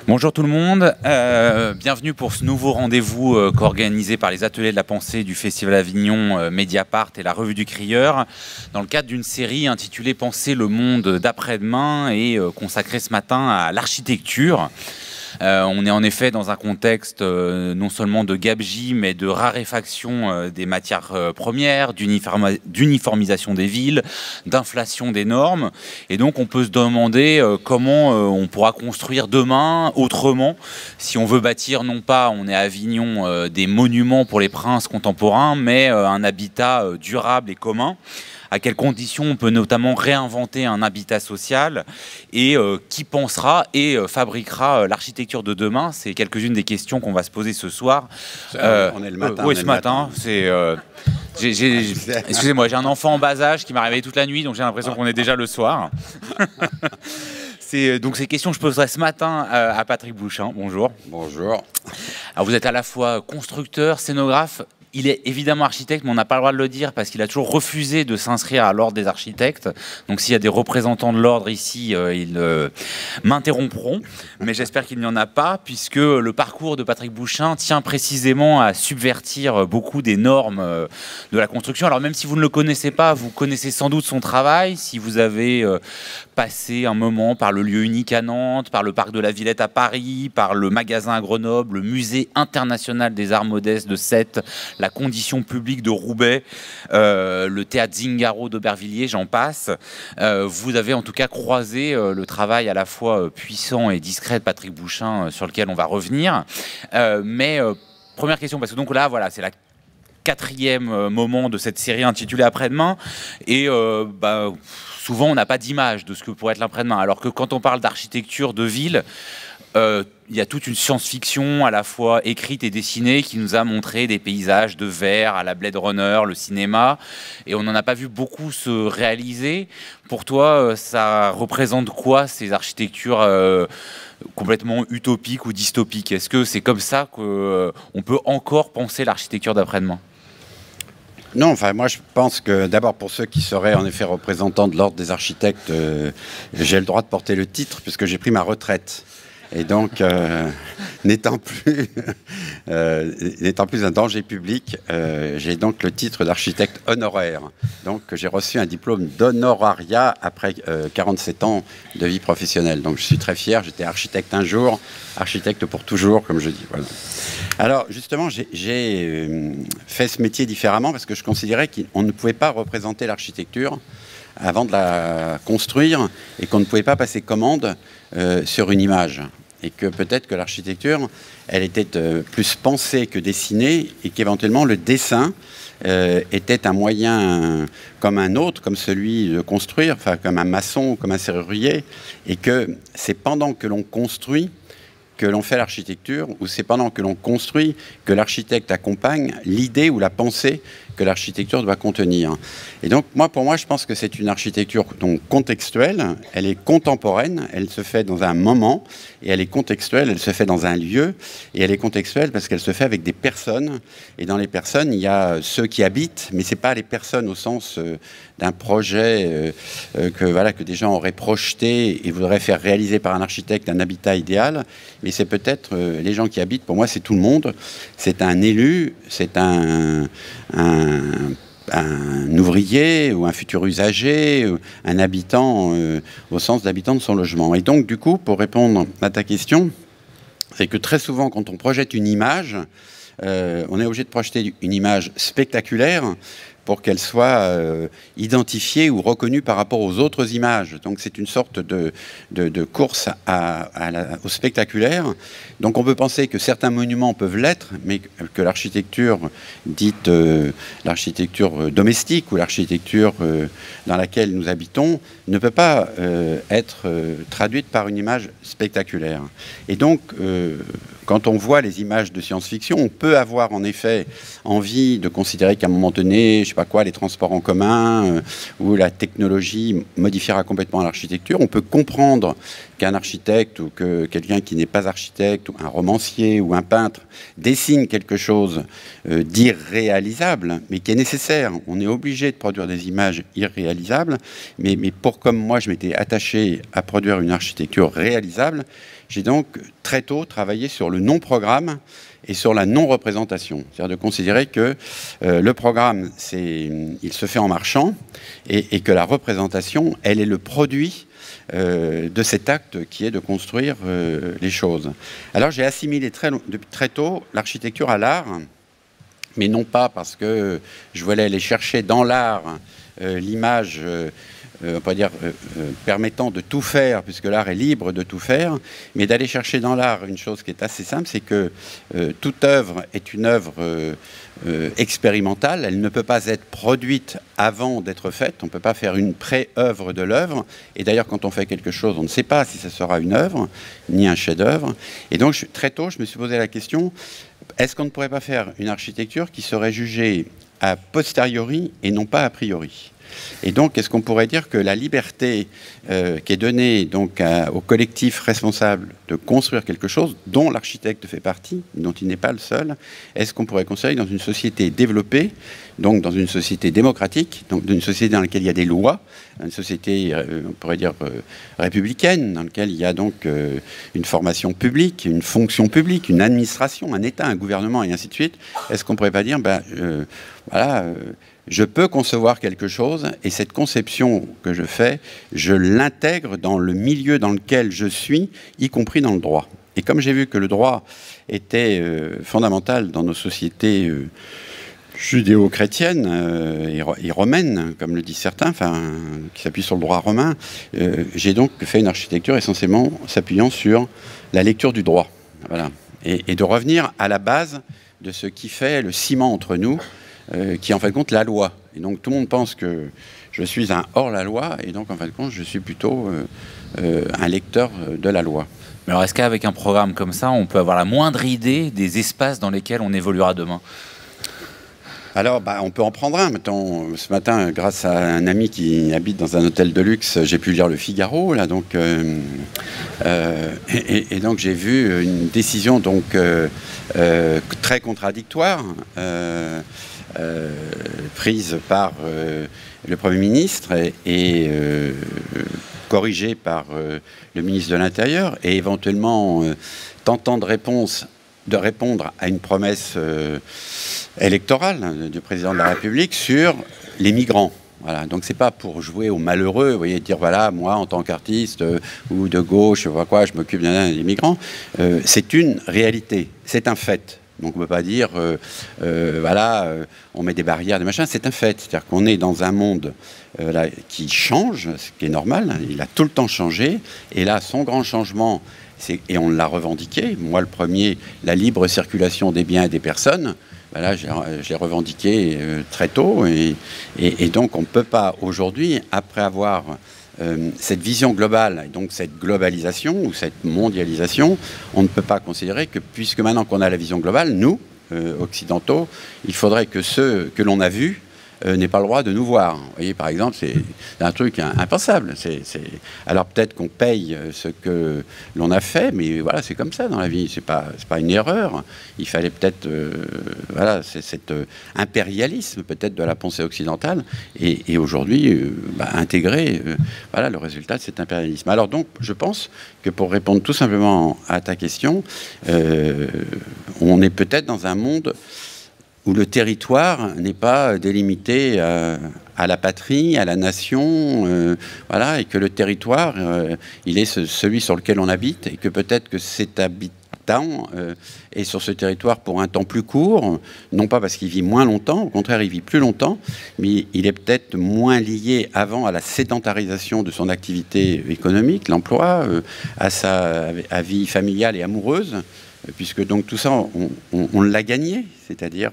Bonjour tout le monde, bienvenue pour ce nouveau rendez-vous qu'organisé par les Ateliers de la Pensée du Festival Avignon, Mediapart et la Revue du Crieur, dans le cadre d'une série intitulée Penser le monde d'après-demain et consacrée ce matin à l'architecture. On est en effet dans un contexte non seulement de gabegie, mais de raréfaction des matières premières, d'uniformisation des villes, d'inflation des normes. Et donc on peut se demander comment on pourra construire demain autrement, si on veut bâtir non pas, on est à Avignon, des monuments pour les princes contemporains, mais un habitat durable et commun. À quelles conditions on peut notamment réinventer un habitat social et qui pensera et fabriquera l'architecture de demain? C'est quelques-unes des questions qu'on va se poser ce soir. On est le matin. Oui, ce matin. Excusez-moi, j'ai un enfant en bas âge qui m'a réveillé toute la nuit, donc j'ai l'impression qu'on est déjà le soir. Donc ces questions, je poserai ce matin à Patrick Bouchin. Bonjour. Bonjour. Alors vous êtes à la fois constructeur, scénographe. Il est évidemment architecte, mais on n'a pas le droit de le dire parce qu'il a toujours refusé de s'inscrire à l'ordre des architectes. Donc s'il y a des représentants de l'ordre ici, ils m'interrompront. Mais j'espère qu'il n'y en a pas, puisque le parcours de Patrick Bouchin tient précisément à subvertir beaucoup des normes de la construction. Alors même si vous ne le connaissez pas, vous connaissez sans doute son travail. Si vous avez passé un moment par le lieu unique à Nantes, par le parc de la Villette à Paris, par le magasin à Grenoble, le musée international des arts modestes de Sète, la condition publique de Roubaix, le théâtre Zingaro d'Aubervilliers, j'en passe. Vous avez en tout cas croisé le travail à la fois puissant et discret de Patrick Bouchin, sur lequel on va revenir. Première question, parce que donc là, voilà, c'est la quatrième moment de cette série intitulée Après-demain. Et souvent, on n'a pas d'image de ce que pourrait être l'après-demain. Alors que quand on parle d'architecture de ville, il y a toute une science-fiction à la fois écrite et dessinée qui nous a montré des paysages de verre à la Blade Runner, le cinéma, et on n'en a pas vu beaucoup se réaliser. Pour toi, ça représente quoi, ces architectures complètement utopiques ou dystopiques? Est-ce que c'est comme ça qu'on peut encore penser l'architecture d'après-demain? Non, enfin moi je pense que d'abord pour ceux qui seraient en effet représentants de l'ordre des architectes, j'ai le droit de porter le titre puisque j'ai pris ma retraite. Et donc, n'étant plus un danger public, j'ai donc le titre d'architecte honoraire. Donc, j'ai reçu un diplôme d'honorariat après 47 ans de vie professionnelle. Donc, je suis très fier. J'étais architecte un jour, architecte pour toujours, comme je dis. Voilà. Alors, justement, j'ai fait ce métier différemment parce que je considérais qu'on ne pouvait pas représenter l'architecture avant de la construire et qu'on ne pouvait pas passer commande sur une image. Et que peut-être que l'architecture, elle était plus pensée que dessinée, et qu'éventuellement le dessin était un moyen comme un autre, comme celui de construire, enfin comme un maçon, comme un serrurier, et que c'est pendant que l'on construit que l'on fait l'architecture, ou c'est pendant que l'on construit que l'architecte accompagne l'idée ou la pensée que l'architecture doit contenir. Et donc, pour moi, je pense que c'est une architecture donc contextuelle, elle est contemporaine, elle se fait dans un moment, et elle est contextuelle, elle se fait dans un lieu, et elle est contextuelle parce qu'elle se fait avec des personnes, et dans les personnes, il y a ceux qui habitent, mais c'est pas les personnes au sens d'un projet que des gens auraient projeté et voudraient faire réaliser par un architecte un habitat idéal, mais c'est peut-être les gens qui habitent, pour moi c'est tout le monde, c'est un élu, c'est un ouvrier ou un futur usager, un habitant au sens d'habitant de son logement. Et donc du coup, pour répondre à ta question, c'est que très souvent quand on projette une image, on est obligé de projeter une image spectaculaire pour qu'elle soit identifiée ou reconnue par rapport aux autres images. Donc c'est une sorte de course au spectaculaire. Donc on peut penser que certains monuments peuvent l'être, mais que l'architecture dite l'architecture domestique ou l'architecture dans laquelle nous habitons ne peut pas être traduite par une image spectaculaire. Et donc quand on voit les images de science-fiction, on peut avoir en effet envie de considérer qu'à un moment donné, je sais pas quoi, les transports en commun ou la technologie modifiera complètement l'architecture. On peut comprendre qu'un architecte ou que quelqu'un qui n'est pas architecte, ou un romancier ou un peintre, dessine quelque chose d'irréalisable, mais qui est nécessaire. On est obligé de produire des images irréalisables, mais comme moi, je m'étais attaché à produire une architecture réalisable, j'ai donc très tôt travaillé sur le non-programme et sur la non-représentation. C'est-à-dire de considérer que le programme, il se fait en marchant, et que la représentation, elle est le produit de cet acte qui est de construire les choses. Alors j'ai assimilé depuis très tôt l'architecture à l'art, mais non pas parce que je voulais aller chercher dans l'art l'image on peut dire, permettant de tout faire, puisque l'art est libre de tout faire, mais d'aller chercher dans l'art une chose qui est assez simple, c'est que toute œuvre est une œuvre expérimentale, elle ne peut pas être produite avant d'être faite, on ne peut pas faire une pré-œuvre de l'œuvre, et d'ailleurs quand on fait quelque chose, on ne sait pas si ça sera une œuvre, ni un chef-d'œuvre, et donc très tôt je me suis posé la question, est-ce qu'on ne pourrait pas faire une architecture qui serait jugée a posteriori et non pas a priori ? Et donc, est-ce qu'on pourrait dire que la liberté qui est donnée donc au collectif responsable de construire quelque chose, dont l'architecte fait partie, dont il n'est pas le seul, est-ce qu'on pourrait considérer que dans une société développée, donc dans une société démocratique, donc dans une société dans laquelle il y a des lois, une société, on pourrait dire, républicaine, dans laquelle il y a donc une formation publique, une fonction publique, une administration, un État, un gouvernement, et ainsi de suite, est-ce qu'on ne pourrait pas dire, voilà... je peux concevoir quelque chose et cette conception que je fais, je l'intègre dans le milieu dans lequel je suis, y compris dans le droit. Et comme j'ai vu que le droit était fondamental dans nos sociétés judéo-chrétiennes et romaines, comme le disent certains, qui s'appuient sur le droit romain, j'ai donc fait une architecture essentiellement s'appuyant sur la lecture du droit. Voilà. Et de revenir à la base de ce qui fait le ciment entre nous, qui est en fin de compte la loi. Et donc tout le monde pense que je suis un hors-la-loi, et donc en fin de compte je suis plutôt un lecteur de la loi. Mais alors est-ce qu'avec un programme comme ça, on peut avoir la moindre idée des espaces dans lesquels on évoluera demain ? Alors, on peut en prendre un. Mettons, ce matin, grâce à un ami qui habite dans un hôtel de luxe, j'ai pu lire Le Figaro, là, donc, et donc j'ai vu une décision donc très contradictoire prise par le Premier ministre et corrigée par le ministre de l'Intérieur, et éventuellement tentant de répondre à une promesse électorale du président de la République sur les migrants. Voilà. Donc c'est pas pour jouer aux malheureux, vous voyez, dire voilà, moi en tant qu'artiste ou de gauche, je vois quoi, je m'occupe des migrants. C'est une réalité, c'est un fait. Donc on ne peut pas dire voilà, on met des barrières, des machins, c'est un fait. C'est-à-dire qu'on est dans un monde là, qui change, ce qui est normal, il a tout le temps changé, et là son grand changement, et on l'a revendiqué, moi le premier, la libre circulation des biens et des personnes. Voilà, je l'ai revendiqué très tôt, et donc on ne peut pas aujourd'hui, après avoir cette vision globale, et donc cette globalisation ou cette mondialisation, on ne peut pas considérer que, puisque maintenant qu'on a la vision globale, nous, occidentaux, il faudrait que ceux que l'on a vus n'aient pas le droit de nous voir. Vous voyez, par exemple, c'est un truc impensable. Alors peut-être qu'on paye ce que l'on a fait, mais voilà, c'est comme ça dans la vie. C'est pas une erreur. Il fallait peut-être, voilà, c'est cet impérialisme peut-être de la pensée occidentale, et aujourd'hui intégrer, voilà, le résultat de cet impérialisme. Alors donc, je pense que pour répondre tout simplement à ta question, on est peut-être dans un monde où le territoire n'est pas délimité à la patrie, à la nation, voilà, et que le territoire, il est celui sur lequel on habite, et que peut-être que cet habitant est sur ce territoire pour un temps plus court, non pas parce qu'il vit moins longtemps, au contraire, il vit plus longtemps, mais il est peut-être moins lié avant à la sédentarisation de son activité économique, l'emploi, à vie familiale et amoureuse, puisque donc tout ça, on l'a gagné, c'est-à-dire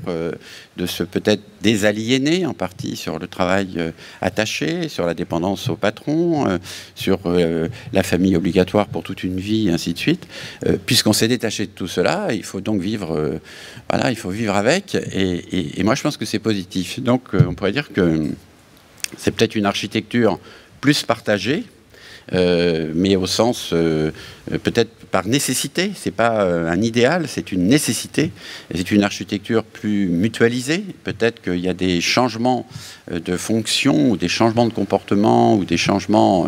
de se peut-être désaliéner en partie sur le travail attaché, sur la dépendance au patron, sur la famille obligatoire pour toute une vie, et ainsi de suite. Puisqu'on s'est détaché de tout cela, il faut donc vivre, voilà, il faut vivre avec, et moi je pense que c'est positif. Donc on pourrait dire que c'est peut-être une architecture plus partagée, mais au sens peut-être par nécessité. C'est pas un idéal, c'est une nécessité. C'est une architecture plus mutualisée. Peut-être qu'il y a des changements de fonction, ou des changements de comportement, ou des changements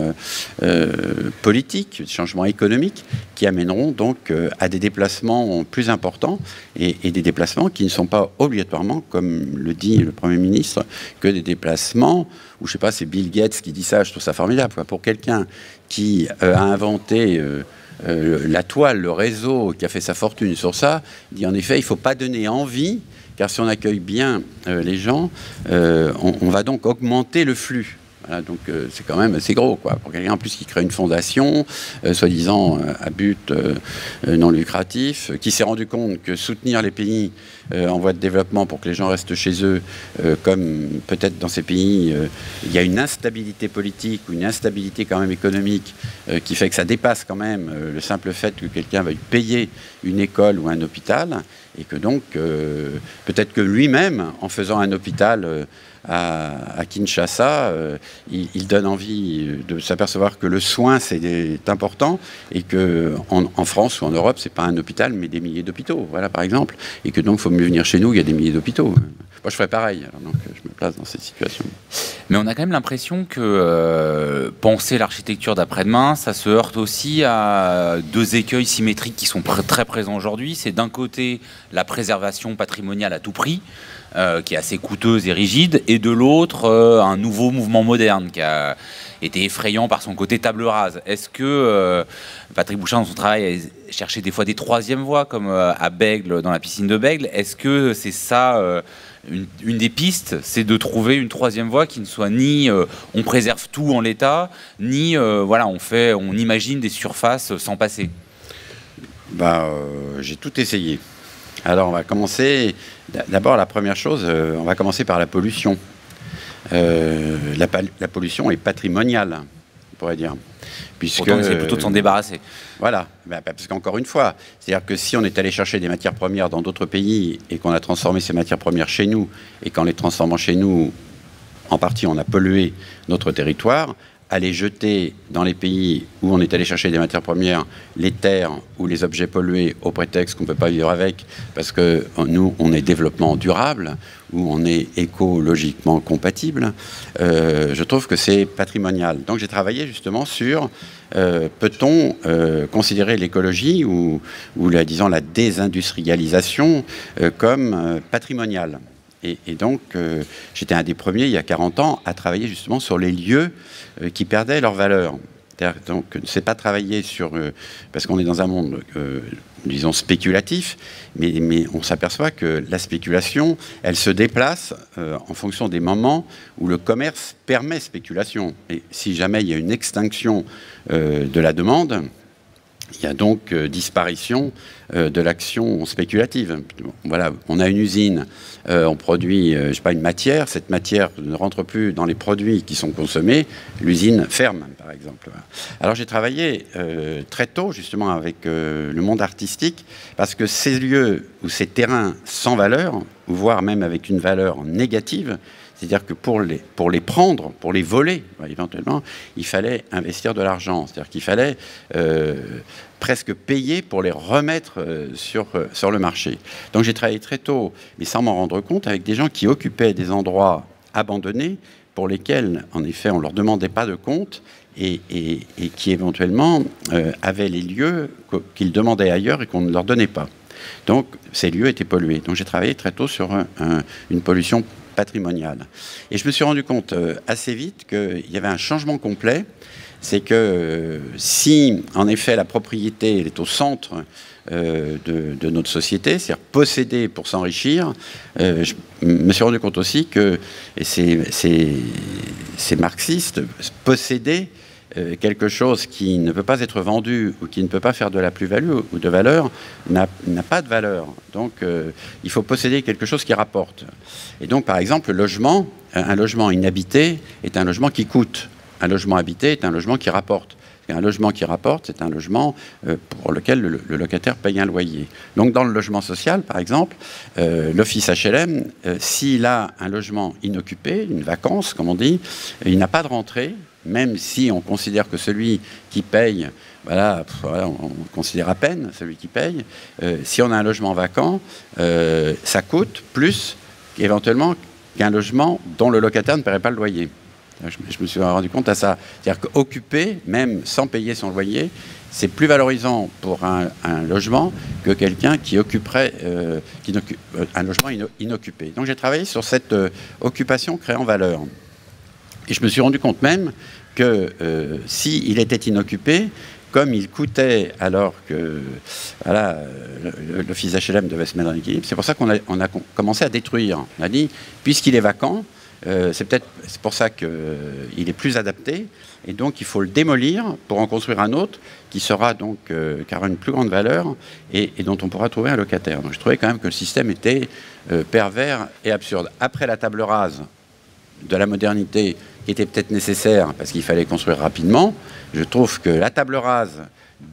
politiques, des changements économiques, qui amèneront donc à des déplacements plus importants et des déplacements qui ne sont pas obligatoirement, comme le dit le Premier ministre, que des déplacements où, je sais pas, c'est Bill Gates qui dit ça, je trouve ça formidable, quoi. Pour quelqu'un qui a inventé la toile, le réseau, qui a fait sa fortune sur ça, il dit en effet, il ne faut pas donner envie, car si on accueille bien les gens, on va donc augmenter le flux. Voilà, donc c'est quand même assez gros, quoi. Pour quelqu'un en plus qui crée une fondation, soi-disant à but non lucratif, qui s'est rendu compte que soutenir les pays en voie de développement pour que les gens restent chez eux, comme peut-être dans ces pays, il y a une instabilité politique ou une instabilité quand même économique qui fait que ça dépasse quand même le simple fait que quelqu'un veuille payer une école ou un hôpital, et que donc peut-être que lui-même, en faisant un hôpital à Kinshasa, il donne envie de s'apercevoir que le soin c'est important, et que en France ou en Europe c'est pas un hôpital mais des milliers d'hôpitaux, voilà, par exemple, et que donc il faut mieux venir chez nous, il y a des milliers d'hôpitaux. Moi je ferais pareil, alors, donc je me place dans cette situation. Mais on a quand même l'impression que penser l'architecture d'après-demain, ça se heurte aussi à deux écueils symétriques qui sont très présents aujourd'hui. C'est d'un côté la préservation patrimoniale à tout prix, qui est assez coûteuse et rigide, et de l'autre, un nouveau mouvement moderne qui a été effrayant par son côté table rase. Est-ce que Patrick Bouchin, dans son travail, a cherché des fois des troisièmes voies, comme à Bègle, dans la piscine de Bègle? Est-ce que c'est ça, une des pistes, c'est de trouver une troisième voie qui ne soit ni on préserve tout en l'état, ni voilà, on imagine des surfaces sans passer? J'ai tout essayé. Alors on va commencer, d'abord la première chose, on va commencer par la pollution. La pollution est patrimoniale, on pourrait dire. Puisque c'est plutôt de s'en débarrasser. Voilà, parce qu'encore une fois, c'est-à-dire que si on est allé chercher des matières premières dans d'autres pays et qu'on a transformé ces matières premières chez nous, et qu'en les transformant chez nous, en partie on a pollué notre territoire, à les jeter dans les pays où on est allé chercher des matières premières, les terres ou les objets pollués, au prétexte qu'on ne peut pas vivre avec, parce que nous, on est développement durable, ou on est écologiquement compatible, je trouve que c'est patrimonial. Donc j'ai travaillé justement sur peut-on considérer l'écologie ou disons, la désindustrialisation comme patrimoniale. Et donc, j'étais un des premiers, il y a 40 ans, à travailler justement sur les lieux qui perdaient leur valeur. Donc, c'est pas travailler sur... parce qu'on est dans un monde, disons, spéculatif, mais on s'aperçoit que la spéculation, elle se déplace en fonction des moments où le commerce permet spéculation. Et si jamais il y a une extinction de la demande, il y a donc disparition de l'action spéculative. Voilà, on a une usine, on produit, je sais pas, une matière, cette matière ne rentre plus dans les produits qui sont consommés, l'usine ferme, par exemple. Alors j'ai travaillé très tôt, justement, avec le monde artistique, parce que ces lieux ou ces terrains sans valeur, voire même avec une valeur négative, c'est-à-dire que pour les prendre, pour les voler, éventuellement, il fallait investir de l'argent. C'est-à-dire qu'il fallait presque payer pour les remettre sur le marché. Donc j'ai travaillé très tôt, mais sans m'en rendre compte, avec des gens qui occupaient des endroits abandonnés, pour lesquels, en effet, on ne leur demandait pas de compte, et qui éventuellement avaient les lieux qu'ils demandaient ailleurs et qu'on ne leur donnait pas. Donc ces lieux étaient pollués. Donc j'ai travaillé très tôt sur une pollution patrimoniale. Et je me suis rendu compte assez vite qu'il y avait un changement complet. C'est que si, en effet, la propriété elle est au centre de notre société, c'est-à-dire posséder pour s'enrichir, je me suis rendu compte aussi que, et c'est marxiste, posséder quelque chose qui ne peut pas être vendu ou qui ne peut pas faire de la plus-value ou de valeur n'a pas de valeur. Donc il faut posséder quelque chose qui rapporte. Et donc par exemple, le logement, un logement inhabité est un logement qui coûte. Un logement habité est un logement qui rapporte. Et un logement qui rapporte, c'est un logement pour lequel le locataire paye un loyer. Donc dans le logement social, par exemple, l'office HLM, s'il a un logement inoccupé, une vacance, comme on dit, il n'a pas de rentrée, même si on considère que celui qui paye, voilà, on considère à peine celui qui paye, si on a un logement vacant, ça coûte plus éventuellement qu'un logement dont le locataire ne paierait pas le loyer. Je me suis rendu compte à ça. C'est-à-dire qu'occuper, même sans payer son loyer, c'est plus valorisant pour un logement que quelqu'un qui occuperait un logement inoccupé. Donc j'ai travaillé sur cette occupation créant valeur. Et je me suis rendu compte même que s'il était inoccupé, comme il coûtait alors que voilà, l'office HLM devait se mettre en équilibre, c'est pour ça qu'on a commencé à détruire. On a dit, puisqu'il est vacant, c'est pour ça qu'il est plus adapté, et donc il faut le démolir pour en construire un autre qui sera donc qui aura une plus grande valeur et dont on pourra trouver un locataire. Donc je trouvais quand même que le système était pervers et absurde. Après la table rase de la modernité, qui était peut-être nécessaire parce qu'il fallait construire rapidement, je trouve que la table rase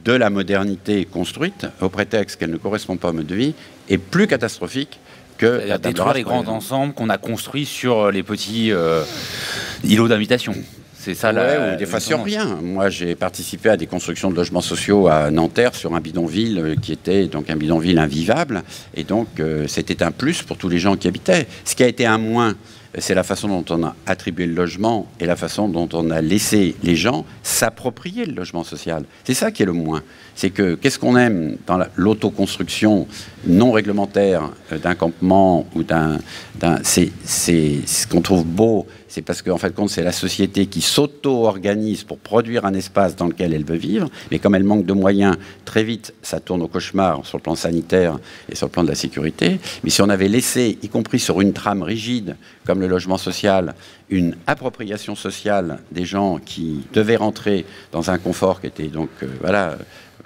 de la modernité construite, au prétexte qu'elle ne correspond pas au mode de vie, est plus catastrophique que la table rase. Les grands ensembles qu'on a construits sur les petits îlots d'habitation. C'est ça, ou des fois sur rien. Moi, j'ai participé à des constructions de logements sociaux à Nanterre sur un bidonville qui était donc un bidonville invivable. Et donc, c'était un plus pour tous les gens qui habitaient. Ce qui a été un moins, c'est la façon dont on a attribué le logement et la façon dont on a laissé les gens s'approprier le logement social. C'est ça qui est le moins. C'est que qu'est-ce qu'on aime dans l'autoconstruction non réglementaire d'un campement ou c'est ce qu'on trouve beau. C'est parce qu'en fait, c'est la société qui s'auto-organise pour produire un espace dans lequel elle veut vivre. Mais comme elle manque de moyens, très vite, ça tourne au cauchemar sur le plan sanitaire et sur le plan de la sécurité. Mais si on avait laissé, y compris sur une trame rigide, comme le logement social, une appropriation sociale des gens qui devaient rentrer dans un confort qui était donc,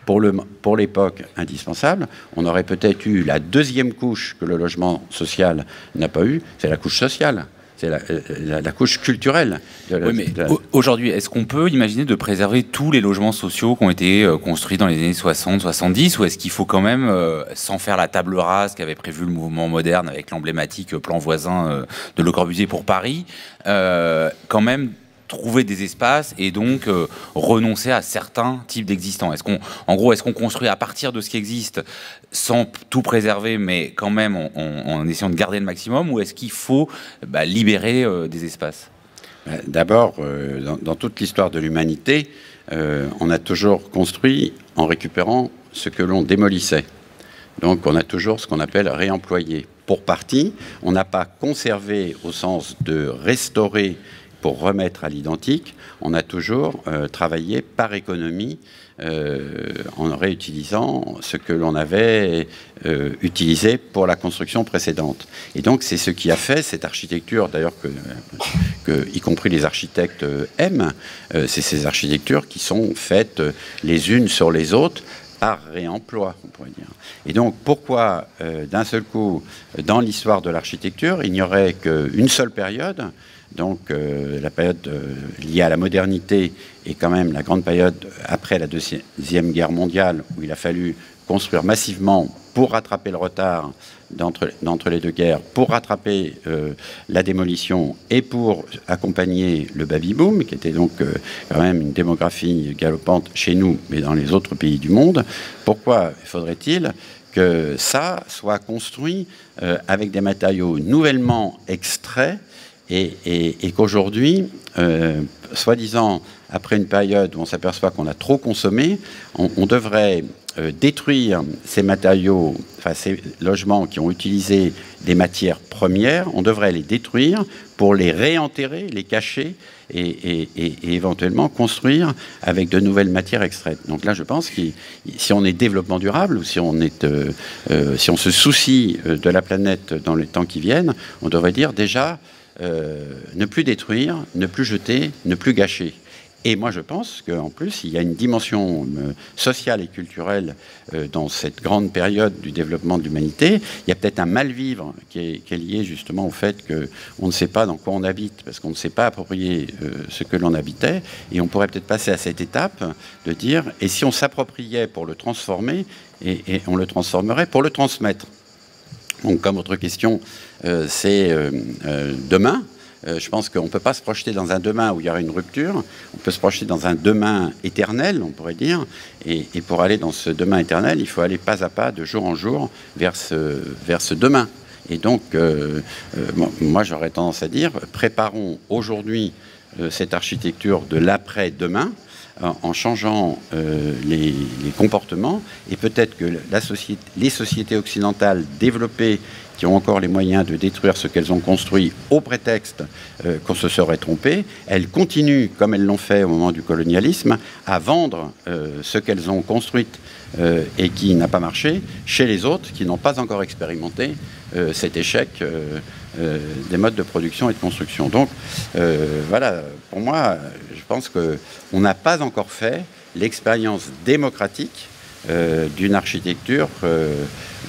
pour l'époque indispensable, on aurait peut-être eu la deuxième couche que le logement social n'a pas eu, c'est la couche sociale. C'est la couche culturelle. Aujourd'hui, est-ce qu'on peut imaginer de préserver tous les logements sociaux qui ont été construits dans les années 60-70, ou est-ce qu'il faut quand même, sans faire la table rase qu'avait prévu le mouvement moderne avec l'emblématique plan voisin de Le Corbusier pour Paris, quand même trouver des espaces et donc renoncer à certains types d'existants? En gros, est-ce qu'on construit à partir de ce qui existe sans tout préserver, mais quand même en essayant de garder le maximum, ou est-ce qu'il faut libérer des espaces? D'abord, dans toute l'histoire de l'humanité, on a toujours construit en récupérant ce que l'on démolissait. Donc on a toujours ce qu'on appelle réemployer. Pour partie, on n'a pas conservé au sens de restaurer pour remettre à l'identique, on a toujours travaillé par économie en réutilisant ce que l'on avait utilisé pour la construction précédente. Et donc c'est ce qui a fait cette architecture, d'ailleurs que y compris les architectes aiment, c'est ces architectures qui sont faites les unes sur les autres par réemploi, on pourrait dire. Et donc, pourquoi, d'un seul coup, dans l'histoire de l'architecture, il n'y aurait qu'une seule période, donc la période liée à la modernité et quand même la grande période après la Deuxième Guerre mondiale, où il a fallu construire massivement pour rattraper le retard d'entre les deux guerres, pour rattraper la démolition et pour accompagner le baby-boom, qui était donc quand même une démographie galopante chez nous, mais dans les autres pays du monde. Pourquoi faudrait-il que ça soit construit avec des matériaux nouvellement extraits et qu'aujourd'hui, soi-disant, après une période où on s'aperçoit qu'on a trop consommé, on devrait détruire ces matériaux, enfin ces logements qui ont utilisé des matières premières, on devrait les détruire pour les réenterrer, les cacher et éventuellement construire avec de nouvelles matières extraites. Donc là, je pense que si on est développement durable ou si on se soucie de la planète dans les temps qui viennent, on devrait dire déjà ne plus détruire, ne plus jeter, ne plus gâcher. Et moi, je pense qu'en plus, il y a une dimension sociale et culturelle dans cette grande période du développement de l'humanité. Il y a peut-être un mal-vivre qui est lié justement au fait qu'on ne sait pas dans quoi on habite, parce qu'on ne sait pas approprier ce que l'on habitait. Et on pourrait peut-être passer à cette étape de dire, et si on s'appropriait pour le transformer, et on le transformerait pour le transmettre. Donc, comme autre question, c'est demain, Je pense qu'on ne peut pas se projeter dans un demain où il y aura une rupture. On peut se projeter dans un demain éternel, on pourrait dire. Et pour aller dans ce demain éternel, il faut aller pas à pas, de jour en jour, vers ce demain. Et donc, moi, j'aurais tendance à dire, préparons aujourd'hui cette architecture de l'après-demain, en changeant les comportements, et peut-être que les sociétés occidentales développées qui ont encore les moyens de détruire ce qu'elles ont construit au prétexte qu'on se serait trompé, elles continuent, comme elles l'ont fait au moment du colonialisme, à vendre ce qu'elles ont construit et qui n'a pas marché chez les autres qui n'ont pas encore expérimenté cet échec des modes de production et de construction. Donc voilà, pour moi, je pense qu'on n'a pas encore fait l'expérience démocratique d'une architecture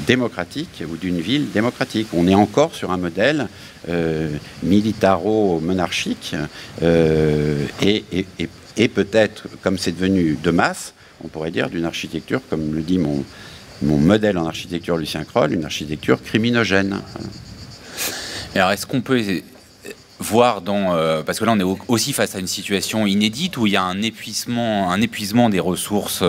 démocratique ou d'une ville démocratique. On est encore sur un modèle militaro-monarchique et peut-être, comme c'est devenu de masse, on pourrait dire d'une architecture, comme le dit mon modèle en architecture Lucien Kroll, une architecture criminogène. Alors est-ce qu'on peut voir parce que là on est aussi face à une situation inédite où il y a un épuisement des ressources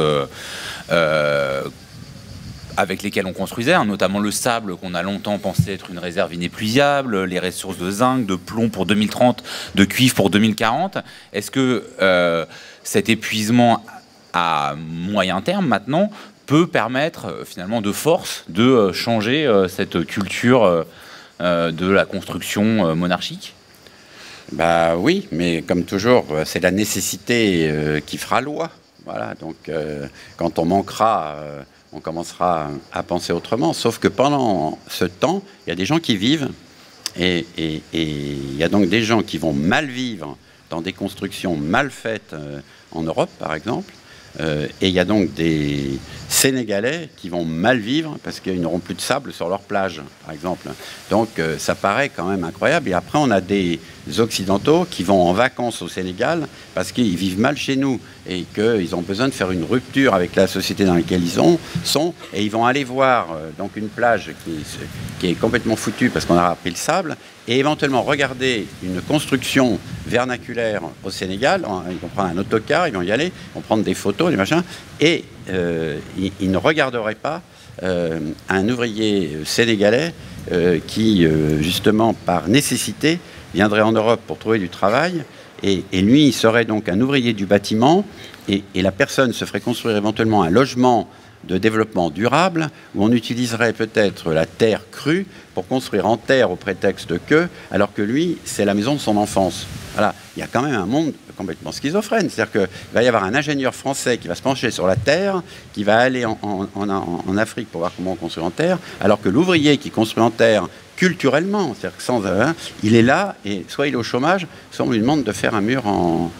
avec lesquelles on construisait, notamment le sable qu'on a longtemps pensé être une réserve inépuisable, les ressources de zinc, de plomb pour 2030, de cuivre pour 2040. Est-ce que cet épuisement à moyen terme maintenant peut permettre finalement de force de changer cette culture de la construction monarchique? Bah oui, mais comme toujours, c'est la nécessité qui fera loi. Voilà, donc quand on manquera, on commencera à penser autrement. Sauf que pendant ce temps, il y a des gens qui vivent et il y a donc des gens qui vont mal vivre dans des constructions mal faites en Europe, par exemple. Et il y a donc des Sénégalais qui vont mal vivre parce qu'ils n'auront plus de sable sur leur plage, par exemple. Donc ça paraît quand même incroyable. Et après, on a des Occidentaux qui vont en vacances au Sénégal parce qu'ils vivent mal chez nous et qu'ils ont besoin de faire une rupture avec la société dans laquelle ils sont. Et ils vont aller voir donc une plage qui est complètement foutue parce qu'on a pris le sable et éventuellement regarder une construction vernaculaire au Sénégal. Ils vont prendre un autocar, ils vont y aller, ils vont prendre des photos, des machins, et ils ne regarderaient pas un ouvrier sénégalais qui, justement, par nécessité, viendrait en Europe pour trouver du travail, et lui, il serait donc un ouvrier du bâtiment, et la personne se ferait construire éventuellement un logement de développement durable, où on utiliserait peut-être la terre crue pour construire en terre au prétexte que, alors que lui, c'est la maison de son enfance. Voilà, il y a quand même un monde complètement schizophrène. C'est-à-dire qu'il va y avoir un ingénieur français qui va se pencher sur la terre, qui va aller en Afrique pour voir comment on construit en terre, alors que l'ouvrier qui construit en terre culturellement, c'est-à-dire que il est là, et soit il est au chômage, soit on lui demande de faire un mur en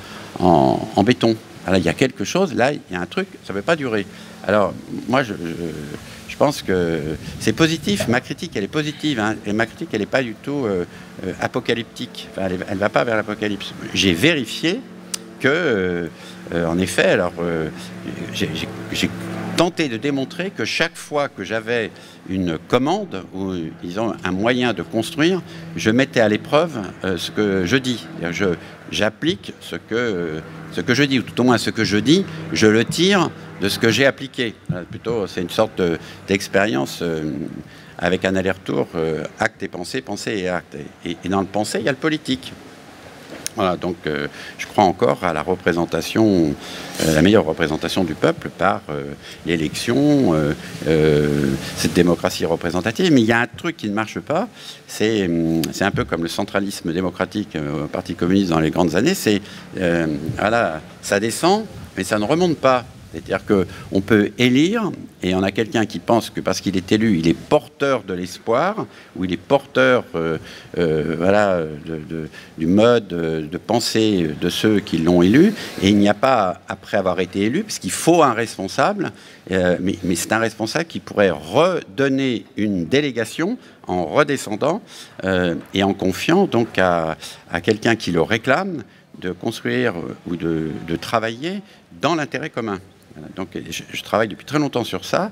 béton. Alors il y a quelque chose, là, il y a un truc, ça ne peut pas durer. Alors, moi, je pense que c'est positif. Ma critique, elle est positive. Hein, et ma critique, elle n'est pas du tout apocalyptique. Enfin, elle ne va pas vers l'apocalypse. J'ai vérifié que, en effet, alors, j'ai tenté de démontrer que chaque fois que j'avais une commande ou, disons, un moyen de construire, je mettais à l'épreuve ce que je dis. J'applique ce que je dis, ou tout au moins ce que je dis, je le tire de ce que j'ai appliqué. Plutôt, c'est une sorte d'expérience avec un aller-retour acte et pensée, pensée et acte. Et dans le pensée, il y a le politique. Voilà, donc je crois encore à la représentation, la meilleure représentation du peuple par l'élection, cette démocratie représentative. Mais il y a un truc qui ne marche pas, c'est un peu comme le centralisme démocratique au Parti communiste dans les grandes années, voilà, ça descend, mais ça ne remonte pas. C'est-à-dire qu'on peut élire, et on a quelqu'un qui pense que parce qu'il est élu, il est porteur de l'espoir, ou il est porteur voilà, du mode de pensée de ceux qui l'ont élu, et il n'y a pas, après avoir été élu, parce qu'il faut un responsable, mais c'est un responsable qui pourrait redonner une délégation en redescendant et en confiant donc à quelqu'un qui le réclame de construire ou de travailler dans l'intérêt commun. Voilà. Donc je travaille depuis très longtemps sur ça,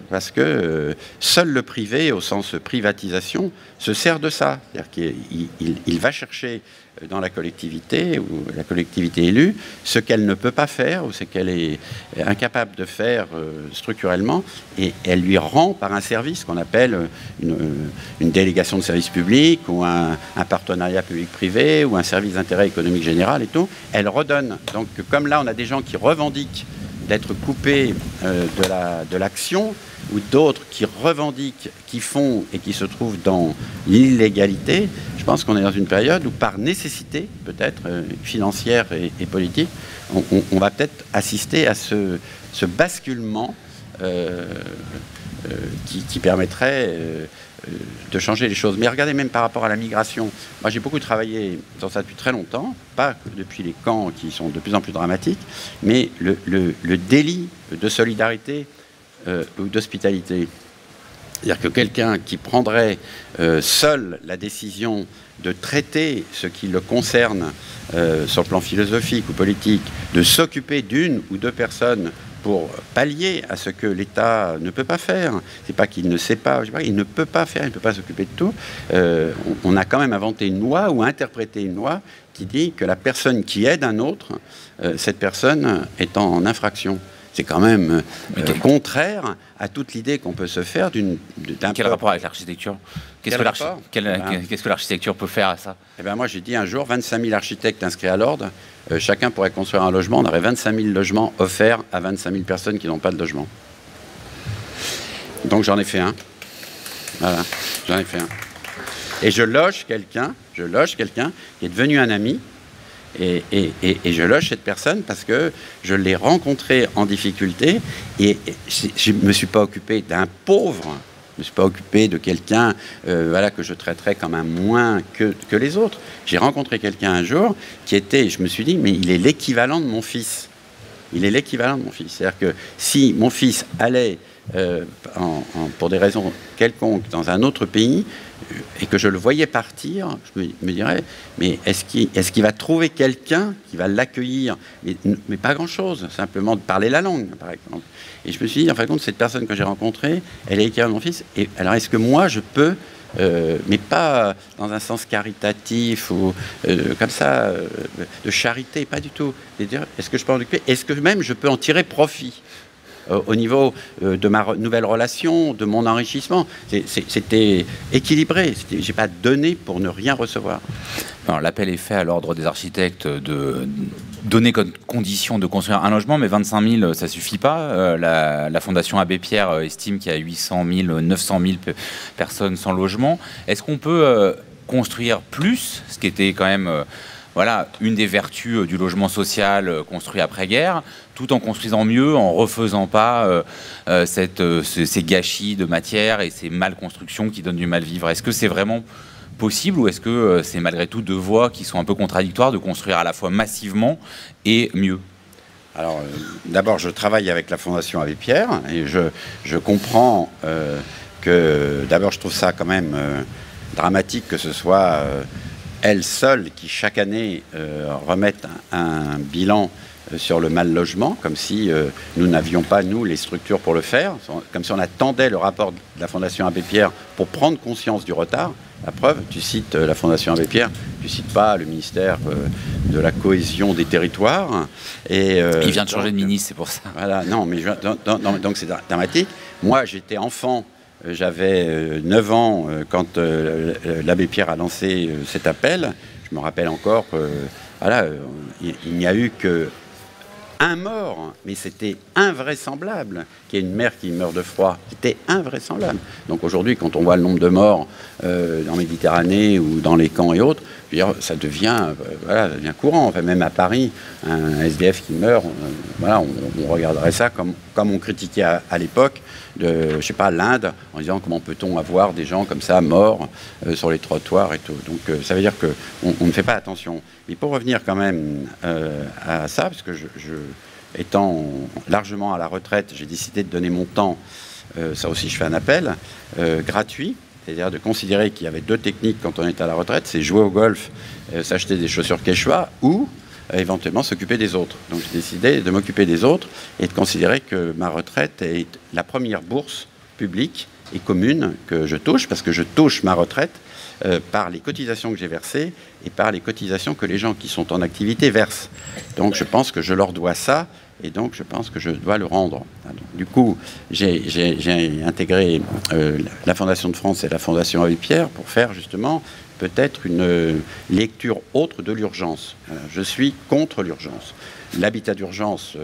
parce que seul le privé, au sens privatisation, se sert de ça. C'est-à-dire qu'il va chercher dans la collectivité ou la collectivité élue ce qu'elle ne peut pas faire ou ce qu'elle est incapable de faire structurellement, et elle lui rend par un service qu'on appelle une délégation de service public ou un partenariat public-privé ou un service d'intérêt économique général et tout. Elle redonne. Donc comme là on a des gens qui revendiquent d'être coupés de l'action, ou d'autres qui revendiquent, qui font et qui se trouvent dans l'illégalité, je pense qu'on est dans une période où, par nécessité, peut-être financière et politique, on va peut-être assister à ce basculement qui permettrait de changer les choses. Mais regardez, même par rapport à la migration, moi j'ai beaucoup travaillé sur ça depuis très longtemps, pas que depuis les camps qui sont de plus en plus dramatiques, mais le délit de solidarité ou d'hospitalité. C'est-à-dire que quelqu'un qui prendrait seul la décision de traiter ce qui le concerne sur le plan philosophique ou politique, de s'occuper d'une ou deux personnes pour pallier à ce que l'État ne peut pas faire. C'est pas qu'il ne sait pas, il ne peut pas faire, il ne peut pas s'occuper de tout. On a quand même inventé une loi ou interprété une loi qui dit que la personne qui aide un autre, cette personne est en infraction. C'est quand même contraire à toute l'idée qu'on peut se faire d'un... Quel rapport avec l'architecture? Qu'est-ce que l'architecture peut faire à ça? Eh bien, moi, j'ai dit un jour, 25 000 architectes inscrits à l'ordre, chacun pourrait construire un logement. On aurait 25 000 logements offerts à 25 000 personnes qui n'ont pas de logement. Donc, j'en ai fait un. Voilà, j'en ai fait un. Et je loge quelqu'un qui est devenu un ami. Et je loge cette personne parce que je l'ai rencontré en difficulté, et je ne me suis pas occupé d'un pauvre, je ne me suis pas occupé de quelqu'un voilà, que je traiterais comme un moins que les autres. J'ai rencontré quelqu'un un jour qui était, je me suis dit, mais il est l'équivalent de mon fils. Il est l'équivalent de mon fils. C'est-à-dire que si mon fils allait pour des raisons quelconques dans un autre pays, et que je le voyais partir, je me dirais, mais est-ce qu'il va trouver quelqu'un qui va l'accueillir, mais pas grand-chose, simplement de parler la langue, par exemple. Et je me suis dit, en fin de compte, cette personne que j'ai rencontrée, elle est l'équivalent de mon fils, et alors est-ce que moi, je peux, mais pas dans un sens caritatif ou comme ça, de charité, pas du tout, est-ce que je peux en occuper, est-ce que même je peux en tirer profit au niveau de ma nouvelle relation, de mon enrichissement? C'était équilibré. Je n'ai pas donné pour ne rien recevoir. L'appel est fait à l'ordre des architectes de donner comme condition de construire un logement, mais 25 000, ça ne suffit pas. La Fondation Abbé Pierre estime qu'il y a 800 000, 900 000 personnes sans logement. Est-ce qu'on peut construire plus, ce qui était quand même... Voilà, une des vertus du logement social construit après-guerre, tout en construisant mieux, en refaisant pas ces gâchis de matière et ces mal-constructions qui donnent du mal-vivre. Est-ce que c'est vraiment possible, ou est-ce que c'est malgré tout deux voies qui sont un peu contradictoires, de construire à la fois massivement et mieux? Alors, d'abord, je travaille avec la Fondation Abbé Pierre, et je comprends que, d'abord, je trouve ça quand même dramatique que ce soit... elles seules qui chaque année remettent un bilan sur le mal logement, comme si nous n'avions pas, nous, les structures pour le faire, comme si on attendait le rapport de la Fondation Abbé Pierre pour prendre conscience du retard. La preuve, tu cites la Fondation Abbé Pierre, tu cites pas le ministère de la cohésion des territoires. Et, il vient de changer de ministre, c'est pour ça. Voilà, non, mais donc c'est dramatique. Moi, j'étais enfant. J'avais 9 ans quand l'abbé Pierre a lancé cet appel. Je me rappelle encore voilà, il n'y a eu qu'un mort, mais c'était invraisemblable qu'il y ait une mère qui meurt de froid. C'était invraisemblable. Donc aujourd'hui, quand on voit le nombre de morts en Méditerranée ou dans les camps et autres, je veux dire, ça devient courant. Enfin, même à Paris, un SDF qui meurt, voilà, on regarderait ça comme on critiquait à l'époque de, je sais pas, l'Inde, en disant comment peut-on avoir des gens comme ça morts sur les trottoirs et tout. Donc ça veut dire qu'on ne fait pas attention. Mais pour revenir quand même à ça, parce que étant largement à la retraite, j'ai décidé de donner mon temps, ça aussi je fais un appel, gratuit. C'est-à-dire de considérer qu'il y avait deux techniques quand on est à la retraite, c'est jouer au golf, s'acheter des chaussures Quechua, ou éventuellement s'occuper des autres. Donc j'ai décidé de m'occuper des autres et de considérer que ma retraite est la première bourse publique et commune que je touche, parce que je touche ma retraite par les cotisations que j'ai versées et par les cotisations que les gens qui sont en activité versent. Donc je pense que je leur dois ça, et donc je pense que je dois le rendre. Alors, du coup, j'ai intégré la Fondation de France et la Fondation Abbé Pierre pour faire justement peut-être une lecture autre de l'urgence. Je suis contre l'urgence. L'habitat d'urgence,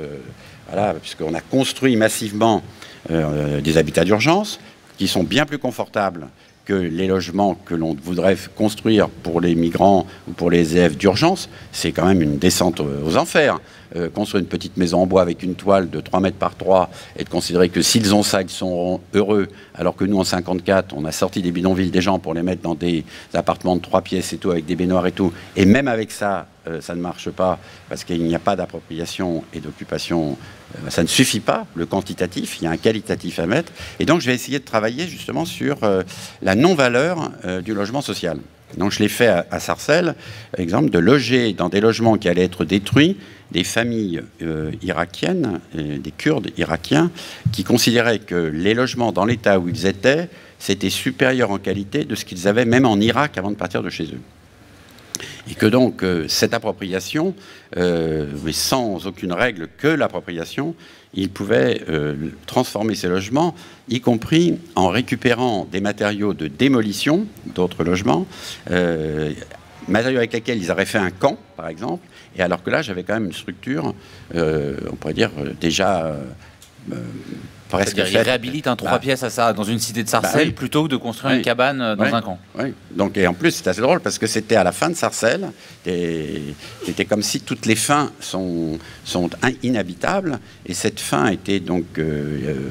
voilà, puisqu'on a construit massivement des habitats d'urgence qui sont bien plus confortables que les logements que l'on voudrait construire pour les migrants ou pour les EF d'urgence. C'est quand même une descente aux enfers. Construire une petite maison en bois avec une toile de 3 mètres par 3 et de considérer que s'ils ont ça, ils sont heureux, alors que nous, en 54, on a sorti des bidonvilles des gens pour les mettre dans des appartements de 3 pièces et tout, avec des baignoires et tout. Et même avec ça, ça ne marche pas, parce qu'il n'y a pas d'appropriation et d'occupation. Ça ne suffit pas, le quantitatif, il y a un qualitatif à mettre. Et donc, je vais essayer de travailler justement sur la non-valeur du logement social. Donc je l'ai fait à Sarcelles, par exemple, de loger dans des logements qui allaient être détruits des familles irakiennes, des Kurdes irakiens, qui considéraient que les logements dans l'état où ils étaient, c'était supérieur en qualité de ce qu'ils avaient même en Irak avant de partir de chez eux. Et que donc cette appropriation, mais sans aucune règle que l'appropriation, ils pouvaient transformer ces logements, y compris en récupérant des matériaux de démolition d'autres logements, matériaux avec lesquels ils auraient fait un camp, par exemple, et alors que là, j'avais quand même une structure, on pourrait dire, déjà presque faite. Ils réhabilitent un 3 pièces à ça, dans une cité de Sarcelles, plutôt que de construire une cabane dans un camp. Oui. Donc, et en plus, c'est assez drôle, parce que c'était à la fin de Sarcelles, c'était comme si toutes les fins sont inhabitables, et cette fin était donc,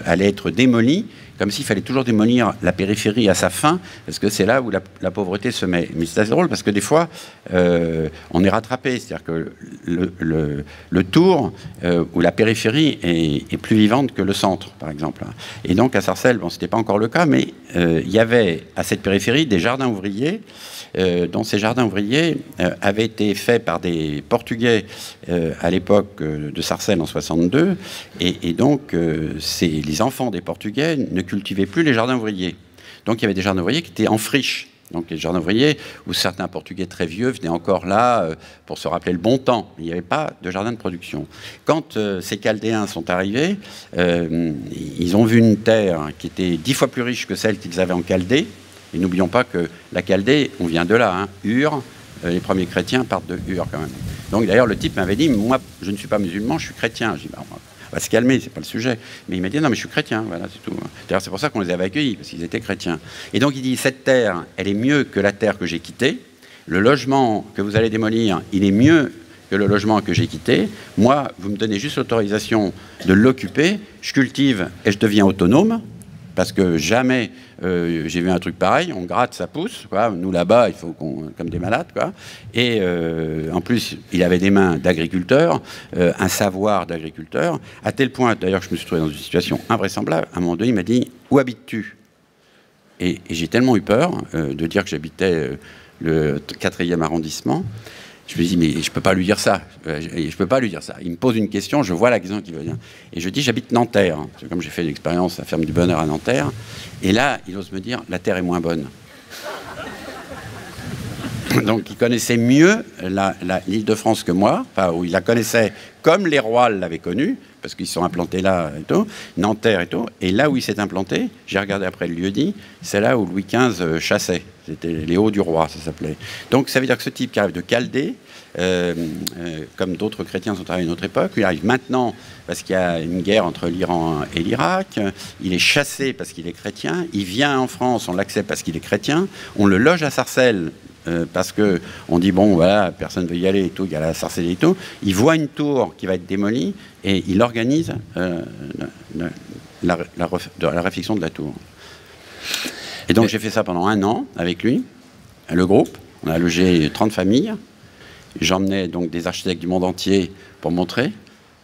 allait être démolie, comme s'il fallait toujours démolir la périphérie à sa fin, parce que c'est là où la pauvreté se met. Mais c'est assez drôle, parce que des fois, on est rattrapé. C'est-à-dire que le tour, où la périphérie est plus vivante que le centre, par exemple. Et donc, à Sarcelles, bon, ce n'était pas encore le cas, mais il y avait à cette périphérie des jardins ouvriers, dont ces jardins ouvriers avaient été faits par des Portugais à l'époque de Sarcelles en 62, et donc les enfants des Portugais ne cultivaient plus les jardins ouvriers. Donc il y avait des jardins ouvriers qui étaient en friche. Donc les jardins ouvriers où certains Portugais très vieux venaient encore là pour se rappeler le bon temps. Il n'y avait pas de jardin de production. Quand ces Chaldéens sont arrivés, ils ont vu une terre qui était 10 fois plus riche que celle qu'ils avaient en Chaldée. Et n'oublions pas que la Chaldée, on vient de là, hein, Ur, les premiers chrétiens partent de Ur quand même. Donc d'ailleurs le type m'avait dit, moi je ne suis pas musulman, je suis chrétien. Je dis, bah, on va se calmer, c'est pas le sujet. Mais il m'a dit, non mais je suis chrétien, voilà, c'est tout. D'ailleurs c'est pour ça qu'on les avait accueillis, parce qu'ils étaient chrétiens. Et donc il dit, cette terre, elle est mieux que la terre que j'ai quittée. Le logement que vous allez démolir, il est mieux que le logement que j'ai quitté. Moi, vous me donnez juste l'autorisation de l'occuper, je cultive et je deviens autonome. Parce que jamais j'ai vu un truc pareil, on gratte, ça pousse, quoi. Nous là-bas, il faut comme des malades, quoi. Et en plus, il avait des mains d'agriculteur, un savoir d'agriculteur, à tel point, d'ailleurs, je me suis trouvé dans une situation invraisemblable. À un moment donné, il m'a dit, où habites-tu? Et j'ai tellement eu peur de dire que j'habitais le 4e arrondissement. Je me dis, mais je ne peux pas lui dire ça. Je peux pas lui dire ça. Il me pose une question, je vois la question qu'il veut dire. Et je dis, j'habite Nanterre. Comme j'ai fait l'expérience à la ferme du Bonheur à Nanterre. Et là, il ose me dire, la terre est moins bonne. Donc, il connaissait mieux l'Île-de-France que moi, enfin, où il la connaissait comme les rois l'avaient connue, parce qu'ils sont implantés là et tout, Nanterre et tout. Et là où il s'est implanté, j'ai regardé après le lieu-dit, c'est là où Louis XV chassait. C'était les Hauts du Roi, ça s'appelait. Donc ça veut dire que ce type qui arrive de Chaldée, comme d'autres chrétiens sont arrivés à une autre époque, il arrive maintenant parce qu'il y a une guerre entre l'Iran et l'Irak, il est chassé parce qu'il est chrétien, il vient en France, on l'accepte parce qu'il est chrétien, on le loge à Sarcelles, parce qu'on dit, bon, voilà, personne ne veut y aller et tout, il y a la Sarcelles et tout. Il voit une tour qui va être démolie et il organise la réfection de la tour. Et donc, j'ai fait ça pendant 1 an avec lui, le groupe. On a logé 30 familles. J'emmenais donc des architectes du monde entier pour montrer.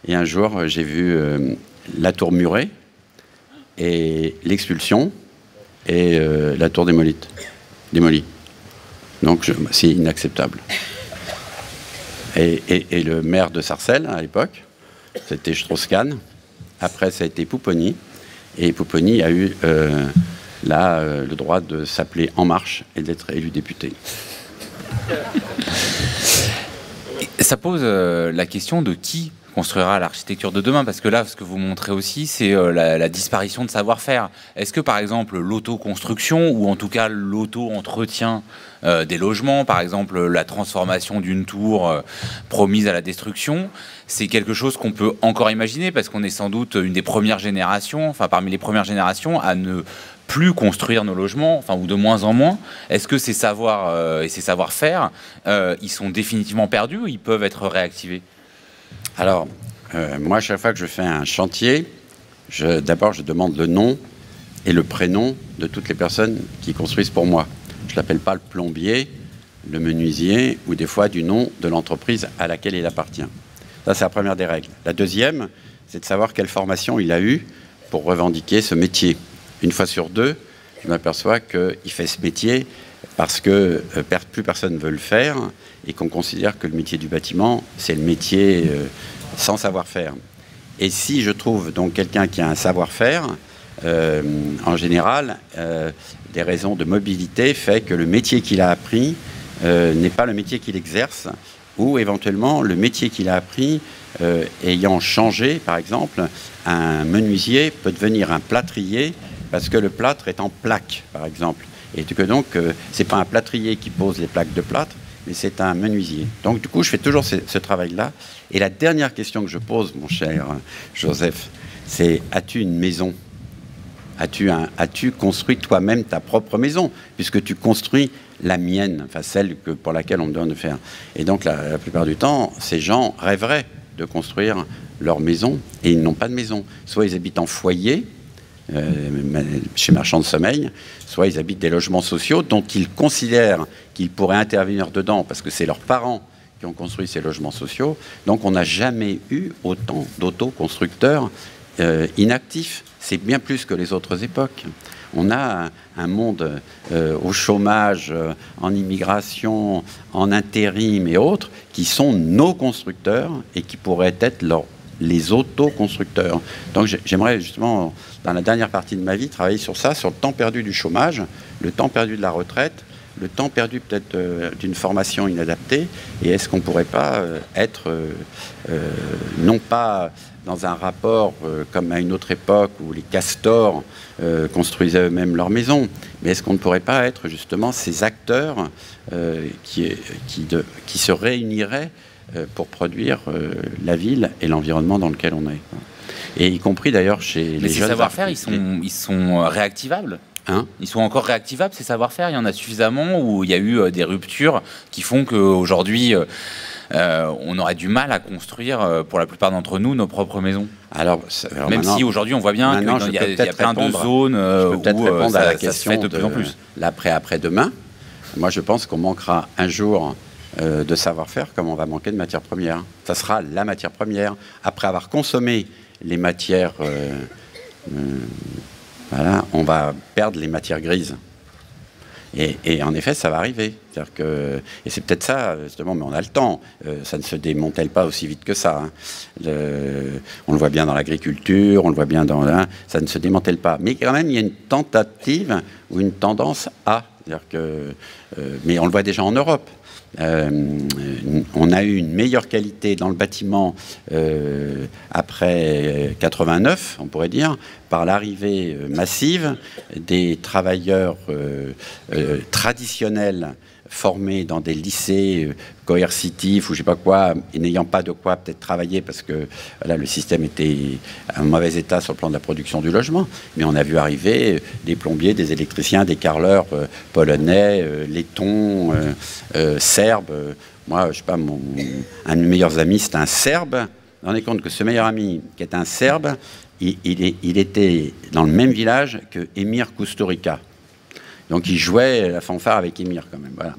Et un jour, j'ai vu la tour murée et l'expulsion et la tour démolie. Donc, c'est inacceptable. Et le maire de Sarcelles, à l'époque, c'était Strauss-Kahn. Après, ça a été Pupponi. Et Pupponi a eu le droit de s'appeler En Marche et d'être élu député. Ça pose la question de qui construira l'architecture de demain, parce que là, ce que vous montrez aussi, c'est la disparition de savoir-faire. Est-ce que, par exemple, l'autoconstruction, ou en tout cas l'auto-entretien des logements, par exemple la transformation d'une tour promise à la destruction, c'est quelque chose qu'on peut encore imaginer, parce qu'on est sans doute une des premières générations, enfin parmi les premières générations, à ne plus construire nos logements, enfin, ou de moins en moins. Est-ce que ces savoirs et ces savoir-faire, ils sont définitivement perdus ou ils peuvent être réactivés? Alors, moi, à chaque fois que je fais un chantier, d'abord, je demande le nom et le prénom de toutes les personnes qui construisent pour moi. Je ne l'appelle pas le plombier, le menuisier, ou des fois du nom de l'entreprise à laquelle il appartient. Ça, c'est la première des règles. La deuxième, c'est de savoir quelle formation il a eue pour revendiquer ce métier. Une fois sur deux, je m'aperçois qu'il fait ce métier parce que plus personne ne veut le faire et qu'on considère que le métier du bâtiment, c'est le métier sans savoir-faire. Et si je trouve donc quelqu'un qui a un savoir-faire, en général, des raisons de mobilité fait que le métier qu'il a appris n'est pas le métier qu'il exerce, ou éventuellement le métier qu'il a appris ayant changé, par exemple, un menuisier peut devenir un plâtrier parce que le plâtre est en plaque, par exemple. Et que donc, c'est pas un plâtrier qui pose les plaques de plâtre, mais c'est un menuisier. Donc, du coup, je fais toujours ce travail-là. Et la dernière question que je pose, mon cher Joseph, c'est: as-tu une maison? As-tu construit toi-même ta propre maison? Puisque tu construis la mienne, enfin celle pour laquelle on me donne de faire. Et donc, la plupart du temps, ces gens rêveraient de construire leur maison et ils n'ont pas de maison. Soit ils habitent en foyer, chez Marchand de Sommeil, soit ils habitent des logements sociaux dont ils considèrent qu'ils pourraient intervenir dedans parce que c'est leurs parents qui ont construit ces logements sociaux. Donc on n'a jamais eu autant d'autoconstructeurs inactifs. C'est bien plus que les autres époques. On a un monde au chômage, en immigration, en intérim et autres, qui sont nos constructeurs et qui pourraient être les autoconstructeurs. Donc j'aimerais justement, dans la dernière partie de ma vie, travailler sur ça, sur le temps perdu du chômage, le temps perdu de la retraite, le temps perdu peut-être d'une formation inadaptée, et est-ce qu'on ne pourrait pas être, non pas dans un rapport comme à une autre époque où les castors construisaient eux-mêmes leur maison, mais est-ce qu'on ne pourrait pas être justement ces acteurs qui se réuniraient pour produire la ville et l'environnement dans lequel on est. Et y compris d'ailleurs chez les jeunes... Mais ces savoir-faire, ils sont réactivables? Ils sont encore réactivables, ces savoir-faire? Il y en a suffisamment où il y a eu des ruptures qui font qu'aujourd'hui, on aurait du mal à construire, pour la plupart d'entre nous, nos propres maisons? Alors même si aujourd'hui, on voit bien qu'il y a plein de zones où ça se fait de plus en plus. L'après-après-demain, moi je pense qu'on manquera un jour de savoir-faire comme on va manquer de matières premières. Ça sera la matière première. Après avoir consommé les matières, voilà, on va perdre les matières grises. Et en effet, ça va arriver. Et c'est peut-être ça, justement, mais on a le temps. Ça ne se démantèle pas aussi vite que ça. On le voit bien dans l'agriculture, on le voit bien dans... ça ne se démantèle pas. Mais quand même, il y a une tentative ou une tendance à... mais on le voit déjà en Europe. On a eu une meilleure qualité dans le bâtiment après 89, on pourrait dire, par l'arrivée massive des travailleurs traditionnels formés dans des lycées coercitifs ou je sais pas quoi, et n'ayant pas de quoi peut-être travailler parce que voilà, le système était en mauvais état sur le plan de la production du logement. Mais on a vu arriver des plombiers, des électriciens, des carreleurs polonais, lettons, serbes. Moi, je sais pas, un de mes meilleurs amis, c'est un Serbe. Vous vous rendez compte que ce meilleur ami, qui est un Serbe, il était dans le même village que Emir Kusturica. Donc il jouait la fanfare avec Emir quand même. Voilà.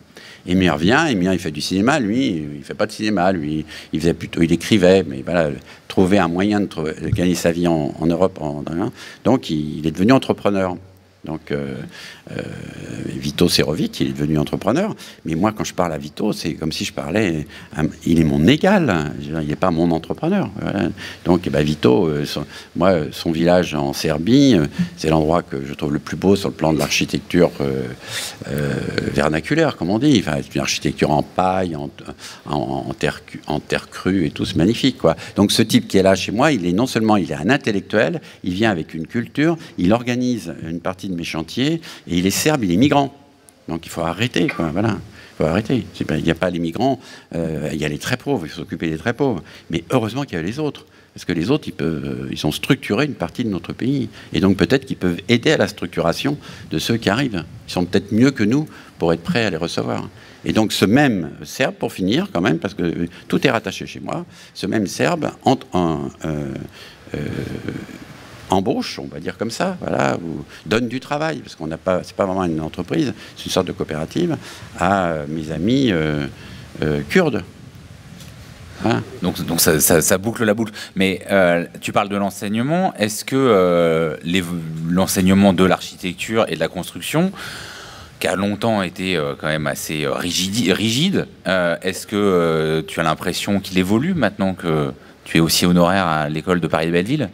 Emir vient, il fait du cinéma, lui, il fait pas de cinéma, lui, il écrivait, mais voilà, trouver un moyen de gagner sa vie en Europe. Donc il est devenu entrepreneur. Donc, Vito Serovic, il est devenu entrepreneur. Mais moi, quand je parle à Vito, c'est comme si je parlais... il est mon égal. Il n'est pas mon entrepreneur. Voilà. Donc, Vito, son village en Serbie, c'est l'endroit que je trouve le plus beau sur le plan de l'architecture vernaculaire, comme on dit. Enfin, c'est une architecture en paille, en terre crue et tout, c'est magnifique, quoi. Donc, ce type qui est là chez moi, non seulement il est un intellectuel, il vient avec une culture, il organise une partie de mes chantiers, et il est serbe, il est migrant. Donc il faut arrêter, quoi, voilà. Il faut arrêter. Il n'y a pas les migrants, il y a les très pauvres, il faut s'occuper des très pauvres. Mais heureusement qu'il y a les autres. Parce que les autres, ils ont structuré une partie de notre pays. Et donc peut-être qu'ils peuvent aider à la structuration de ceux qui arrivent. Ils sont peut-être mieux que nous pour être prêts à les recevoir. Et donc ce même Serbe, pour finir quand même, parce que tout est rattaché chez moi, ce même Serbe embauche, on va dire comme ça, voilà, ou donne du travail, parce qu'on n'a pas, c'est pas vraiment une entreprise, c'est une sorte de coopérative, à mes amis kurdes. Voilà. Donc ça boucle la boucle. Mais tu parles de l'enseignement. Est-ce que l'enseignement de l'architecture et de la construction, qui a longtemps été quand même assez rigide, est-ce que tu as l'impression qu'il évolue maintenant que tu es aussi honoraire à l'école de Paris-Belleville?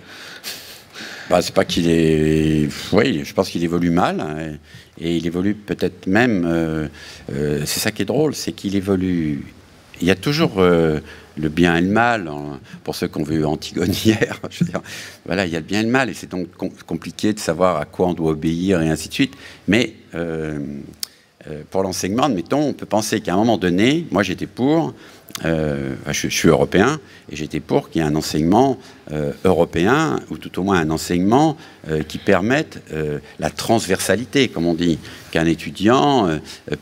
C'est pas qu'il est... Oui, je pense qu'il évolue mal. Et il évolue peut-être même... c'est ça qui est drôle, c'est qu'il évolue... Il y a toujours le bien et le mal. Pour ceux qui ont vu Antigone hier, je veux dire, voilà, il y a le bien et le mal. Et c'est donc compliqué de savoir à quoi on doit obéir et ainsi de suite. Mais pour l'enseignement, admettons, on peut penser qu'à un moment donné, moi j'étais pour... je suis européen et j'étais pour qu'il y ait un enseignement européen, ou tout au moins un enseignement qui permette la transversalité, comme on dit, qu'un étudiant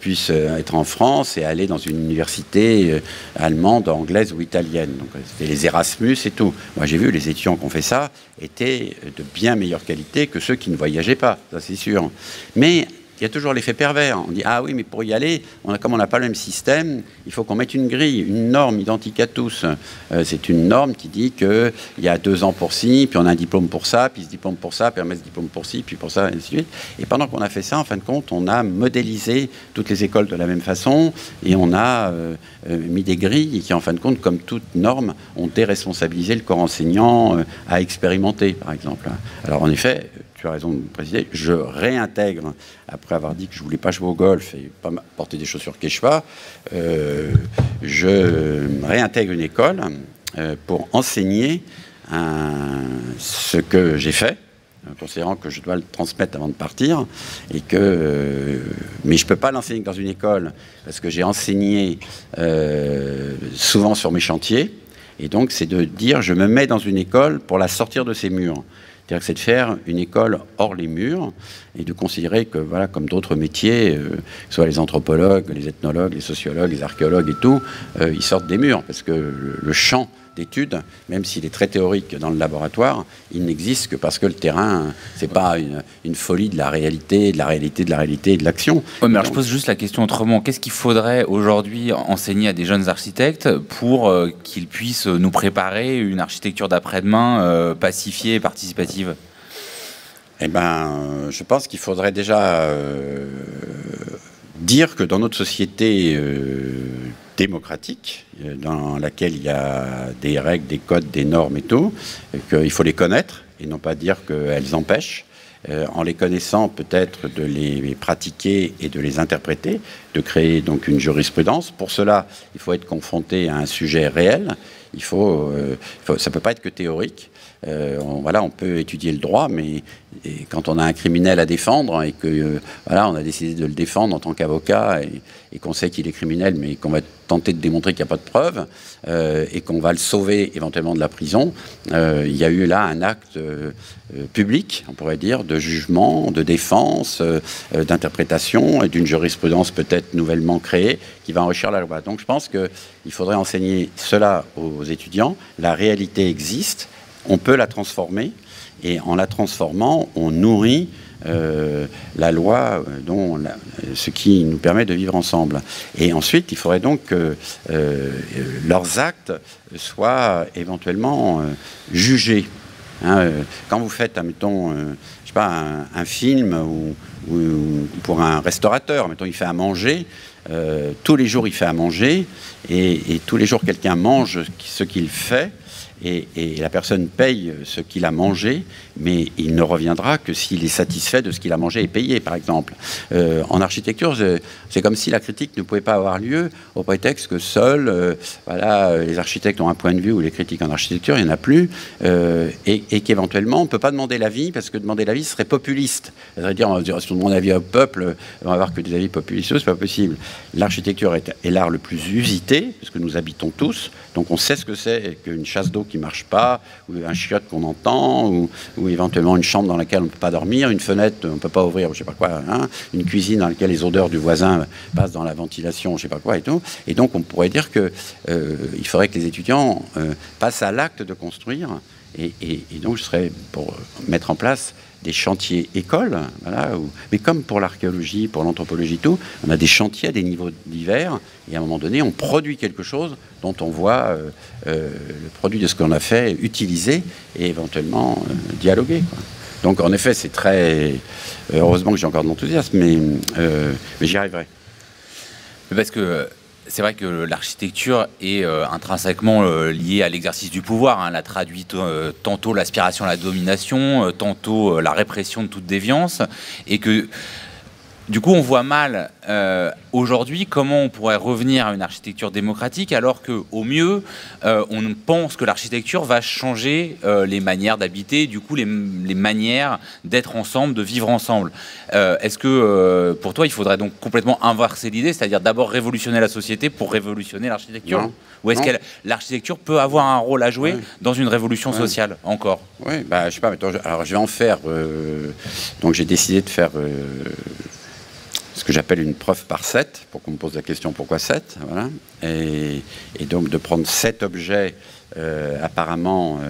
puisse être en France et aller dans une université allemande, anglaise ou italienne. Donc c'était les Erasmus et tout. Moi j'ai vu les étudiants qui ont fait ça étaient de bien meilleure qualité que ceux qui ne voyageaient pas, ça c'est sûr. Mais il y a toujours l'effet pervers. On dit, ah oui, mais pour y aller, comme on n'a pas le même système, il faut qu'on mette une grille, une norme identique à tous. C'est une norme qui dit qu'il y a 2 ans pour ci, puis on a un diplôme pour ça, puis ce diplôme pour ça, puis on met ce diplôme pour ci, puis pour ça, et ainsi de suite. Et pendant qu'on a fait ça, en fin de compte, on a modélisé toutes les écoles de la même façon, et on a mis des grilles qui, en fin de compte, comme toute norme, ont déresponsabilisé le corps enseignant à expérimenter, par exemple. Alors, en effet... Tu as raison de préciser, je réintègre, après avoir dit que je ne voulais pas jouer au golf et pas porter des chaussures Quechua, je réintègre une école pour enseigner ce que j'ai fait, considérant que je dois le transmettre avant de partir, et mais je ne peux pas l'enseigner dans une école, parce que j'ai enseigné souvent sur mes chantiers, et donc c'est de dire, je me mets dans une école pour la sortir de ses murs. C'est-à-dire que c'est de faire une école hors les murs et de considérer que, voilà, comme d'autres métiers, que ce soit les anthropologues, les ethnologues, les sociologues, les archéologues et tout, ils sortent des murs parce que le champ d'études, même s'il est très théorique dans le laboratoire, il n'existe que parce que le terrain, c'est pas une folie de la réalité, de la réalité, de la réalité et de l'action. Ouais, mais alors je pose juste la question autrement. Qu'est-ce qu'il faudrait aujourd'hui enseigner à des jeunes architectes pour qu'ils puissent nous préparer une architecture d'après-demain pacifiée et participative? Eh ben, je pense qu'il faudrait déjà dire que dans notre société démocratique, dans laquelle il y a des règles, des codes, des normes et tout, qu'il faut les connaître et non pas dire qu'elles empêchent, en les connaissant peut-être de les pratiquer et de les interpréter, de créer donc une jurisprudence. Pour cela, il faut être confronté à un sujet réel. Ça peut pas être que théorique. On peut étudier le droit, mais quand on a un criminel à défendre et que on a décidé de le défendre en tant qu'avocat et qu'on sait qu'il est criminel, mais qu'on va tenter de démontrer qu'il n'y a pas de preuves et qu'on va le sauver éventuellement de la prison, il y a eu là un acte public, on pourrait dire, de jugement, de défense, d'interprétation et d'une jurisprudence peut-être nouvellement créée qui va enrichir la loi. Donc je pense qu'il faudrait enseigner cela aux étudiants. La réalité existe. On peut la transformer, et en la transformant, on nourrit la loi, ce qui nous permet de vivre ensemble. Et ensuite, il faudrait donc que leurs actes soient éventuellement jugés. Quand vous faites, admettons, je sais pas, un film ou pour un restaurateur, mettons, il fait à manger, tous les jours il fait à manger, et tous les jours quelqu'un mange ce qu'il fait, et la personne paye ce qu'il a mangé, mais il ne reviendra que s'il est satisfait de ce qu'il a mangé et payé, par exemple. En architecture, c'est comme si la critique ne pouvait pas avoir lieu au prétexte que seuls voilà, les architectes ont un point de vue, ou les critiques en architecture, il n'y en a plus, et qu'éventuellement, on ne peut pas demander l'avis, parce que demander l'avis serait populiste. C'est-à-dire, on va dire, si on demande l'avis au peuple, on va avoir que des avis populistes, c'est pas possible. L'architecture est l'art le plus usité, parce que nous habitons tous, donc on sait ce que c'est qu'une chasse d'eau qui ne marche pas, ou un chiotte qu'on entend, ou éventuellement une chambre dans laquelle on ne peut pas dormir, une fenêtre on ne peut pas ouvrir, je ne sais pas quoi, hein, une cuisine dans laquelle les odeurs du voisin passent dans la ventilation, je ne sais pas quoi et tout. Et donc on pourrait dire qu'il faudrait que les étudiants passent à l'acte de construire, et donc je serais pour mettre en place des chantiers écoles, voilà, mais comme pour l'archéologie, pour l'anthropologie, tout, on a des chantiers à des niveaux divers, et à un moment donné, on produit quelque chose dont on voit le produit de ce qu'on a fait utiliser, et éventuellement dialoguer, quoi. Donc en effet, c'est très... heureusement que j'ai encore de l'enthousiasme, mais j'y arriverai. Parce que... c'est vrai que l'architecture est intrinsèquement liée à l'exercice du pouvoir. Hein. Elle a traduit tantôt l'aspiration à la domination, tantôt la répression de toute déviance. Et que, du coup, on voit mal aujourd'hui comment on pourrait revenir à une architecture démocratique, alors qu'au mieux, on pense que l'architecture va changer les manières d'habiter, du coup, les manières d'être ensemble, de vivre ensemble. Est-ce que, pour toi, il faudrait donc complètement inverser l'idée, c'est-à-dire d'abord révolutionner la société pour révolutionner l'architecture? Ou est-ce que l'architecture peut avoir un rôle à jouer dans une révolution sociale, encore? Oui, bah, je sais pas, alors je vais en faire... donc j'ai décidé de faire... ce que j'appelle une preuve par 7, pour qu'on me pose la question pourquoi 7, voilà. Et donc de prendre 7 objets apparemment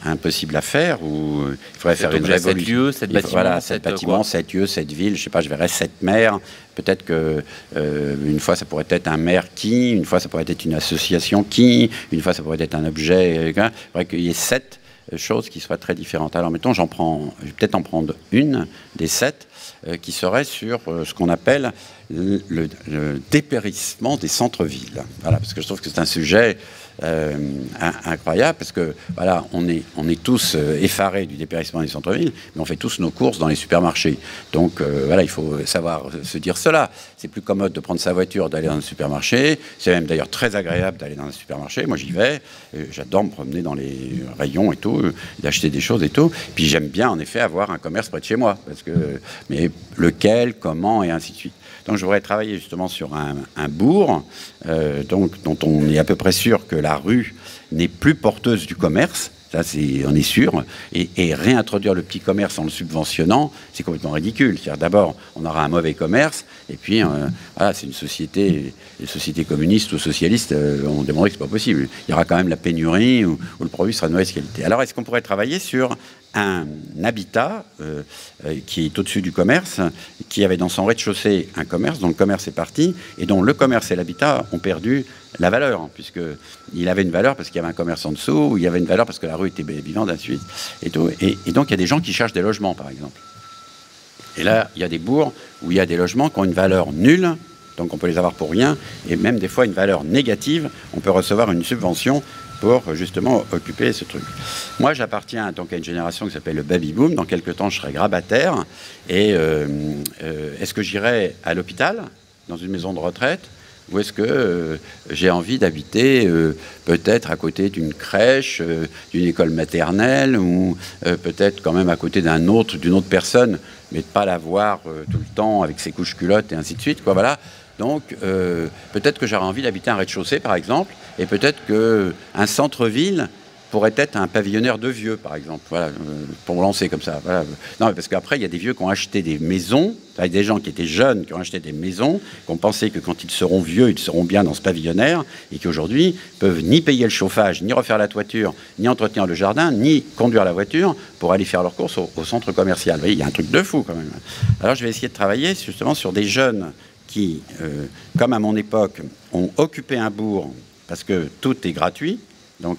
impossibles à faire, ou il faudrait faire une révolution. 7 lieux, 7 bâtiments, voilà, 7 bâtiments, 7 lieux, 7 villes, je sais pas, je verrais 7 maires. Peut-être que une fois ça pourrait être un maire qui, une fois ça pourrait être une association qui, une fois ça pourrait être un objet. Il faudrait qu'il y ait 7 choses qui soient très différentes. Alors mettons, je vais peut-être en prendre une des 7 qui serait sur ce qu'on appelle le dépérissement des centres-villes. Voilà, parce que je trouve que c'est un sujet incroyable, parce que voilà, on est tous effarés du dépérissement des centres-villes, mais on fait tous nos courses dans les supermarchés. Donc voilà, il faut savoir se dire cela. C'est plus commode de prendre sa voiture, d'aller dans un supermarché. C'est même d'ailleurs très agréable d'aller dans un supermarché. Moi, j'y vais. J'adore me promener dans les rayons et tout, d'acheter des choses et tout. Puis j'aime bien, en effet, avoir un commerce près de chez moi. Mais lequel, comment, et ainsi de suite. Donc je voudrais travailler justement sur un bourg dont on est à peu près sûr que la rue n'est plus porteuse du commerce. Ça, on est sûr. Et réintroduire le petit commerce en le subventionnant, c'est complètement ridicule. C'est-à-dire, d'abord, on aura un mauvais commerce, et puis, voilà, c'est une société, les sociétés communistes ou socialistes ont démontré que c'est pas possible. Il y aura quand même la pénurie, où le produit sera de mauvaise qualité. Alors, est-ce qu'on pourrait travailler sur un habitat qui est au-dessus du commerce, qui avait dans son rez-de-chaussée un commerce, dont le commerce est parti, et dont le commerce et l'habitat ont perdu la valeur, puisqu'il avait une valeur parce qu'il y avait un commerce en dessous, ou il y avait une valeur parce que la rue était vivante, ainsi de suite. Et donc, il y a des gens qui cherchent des logements, par exemple. Et là, il y a des bourgs où il y a des logements qui ont une valeur nulle, donc on peut les avoir pour rien, et même des fois une valeur négative, on peut recevoir une subvention pour justement occuper ce truc. Moi, j'appartiens donc à une génération qui s'appelle le baby-boom. Dans quelques temps, je serai grabataire. Et est-ce que j'irai à l'hôpital, dans une maison de retraite, ou est-ce que j'ai envie d'habiter peut-être à côté d'une crèche, d'une école maternelle, ou peut-être quand même à côté d'une autre personne, mais de ne pas la voir tout le temps avec ses couches culottes et ainsi de suite, quoi, voilà. Donc, peut-être que j'aurais envie d'habiter un rez-de-chaussée, par exemple, et peut-être qu'un centre-ville pourrait être un pavillonnaire de vieux, par exemple, voilà, pour me lancer comme ça. Voilà. Non, mais parce qu'après, il y a des vieux qui ont acheté des maisons, avec des gens qui étaient jeunes, qui ont acheté des maisons, qui ont pensé que quand ils seront vieux, ils seront bien dans ce pavillonnaire, et qui aujourd'hui peuvent ni payer le chauffage, ni refaire la toiture, ni entretenir le jardin, ni conduire la voiture pour aller faire leurs courses au centre commercial. Vous voyez, il y a un truc de fou, quand même. Alors, je vais essayer de travailler justement sur des jeunes qui, comme à mon époque, ont occupé un bourg parce que tout est gratuit. Donc,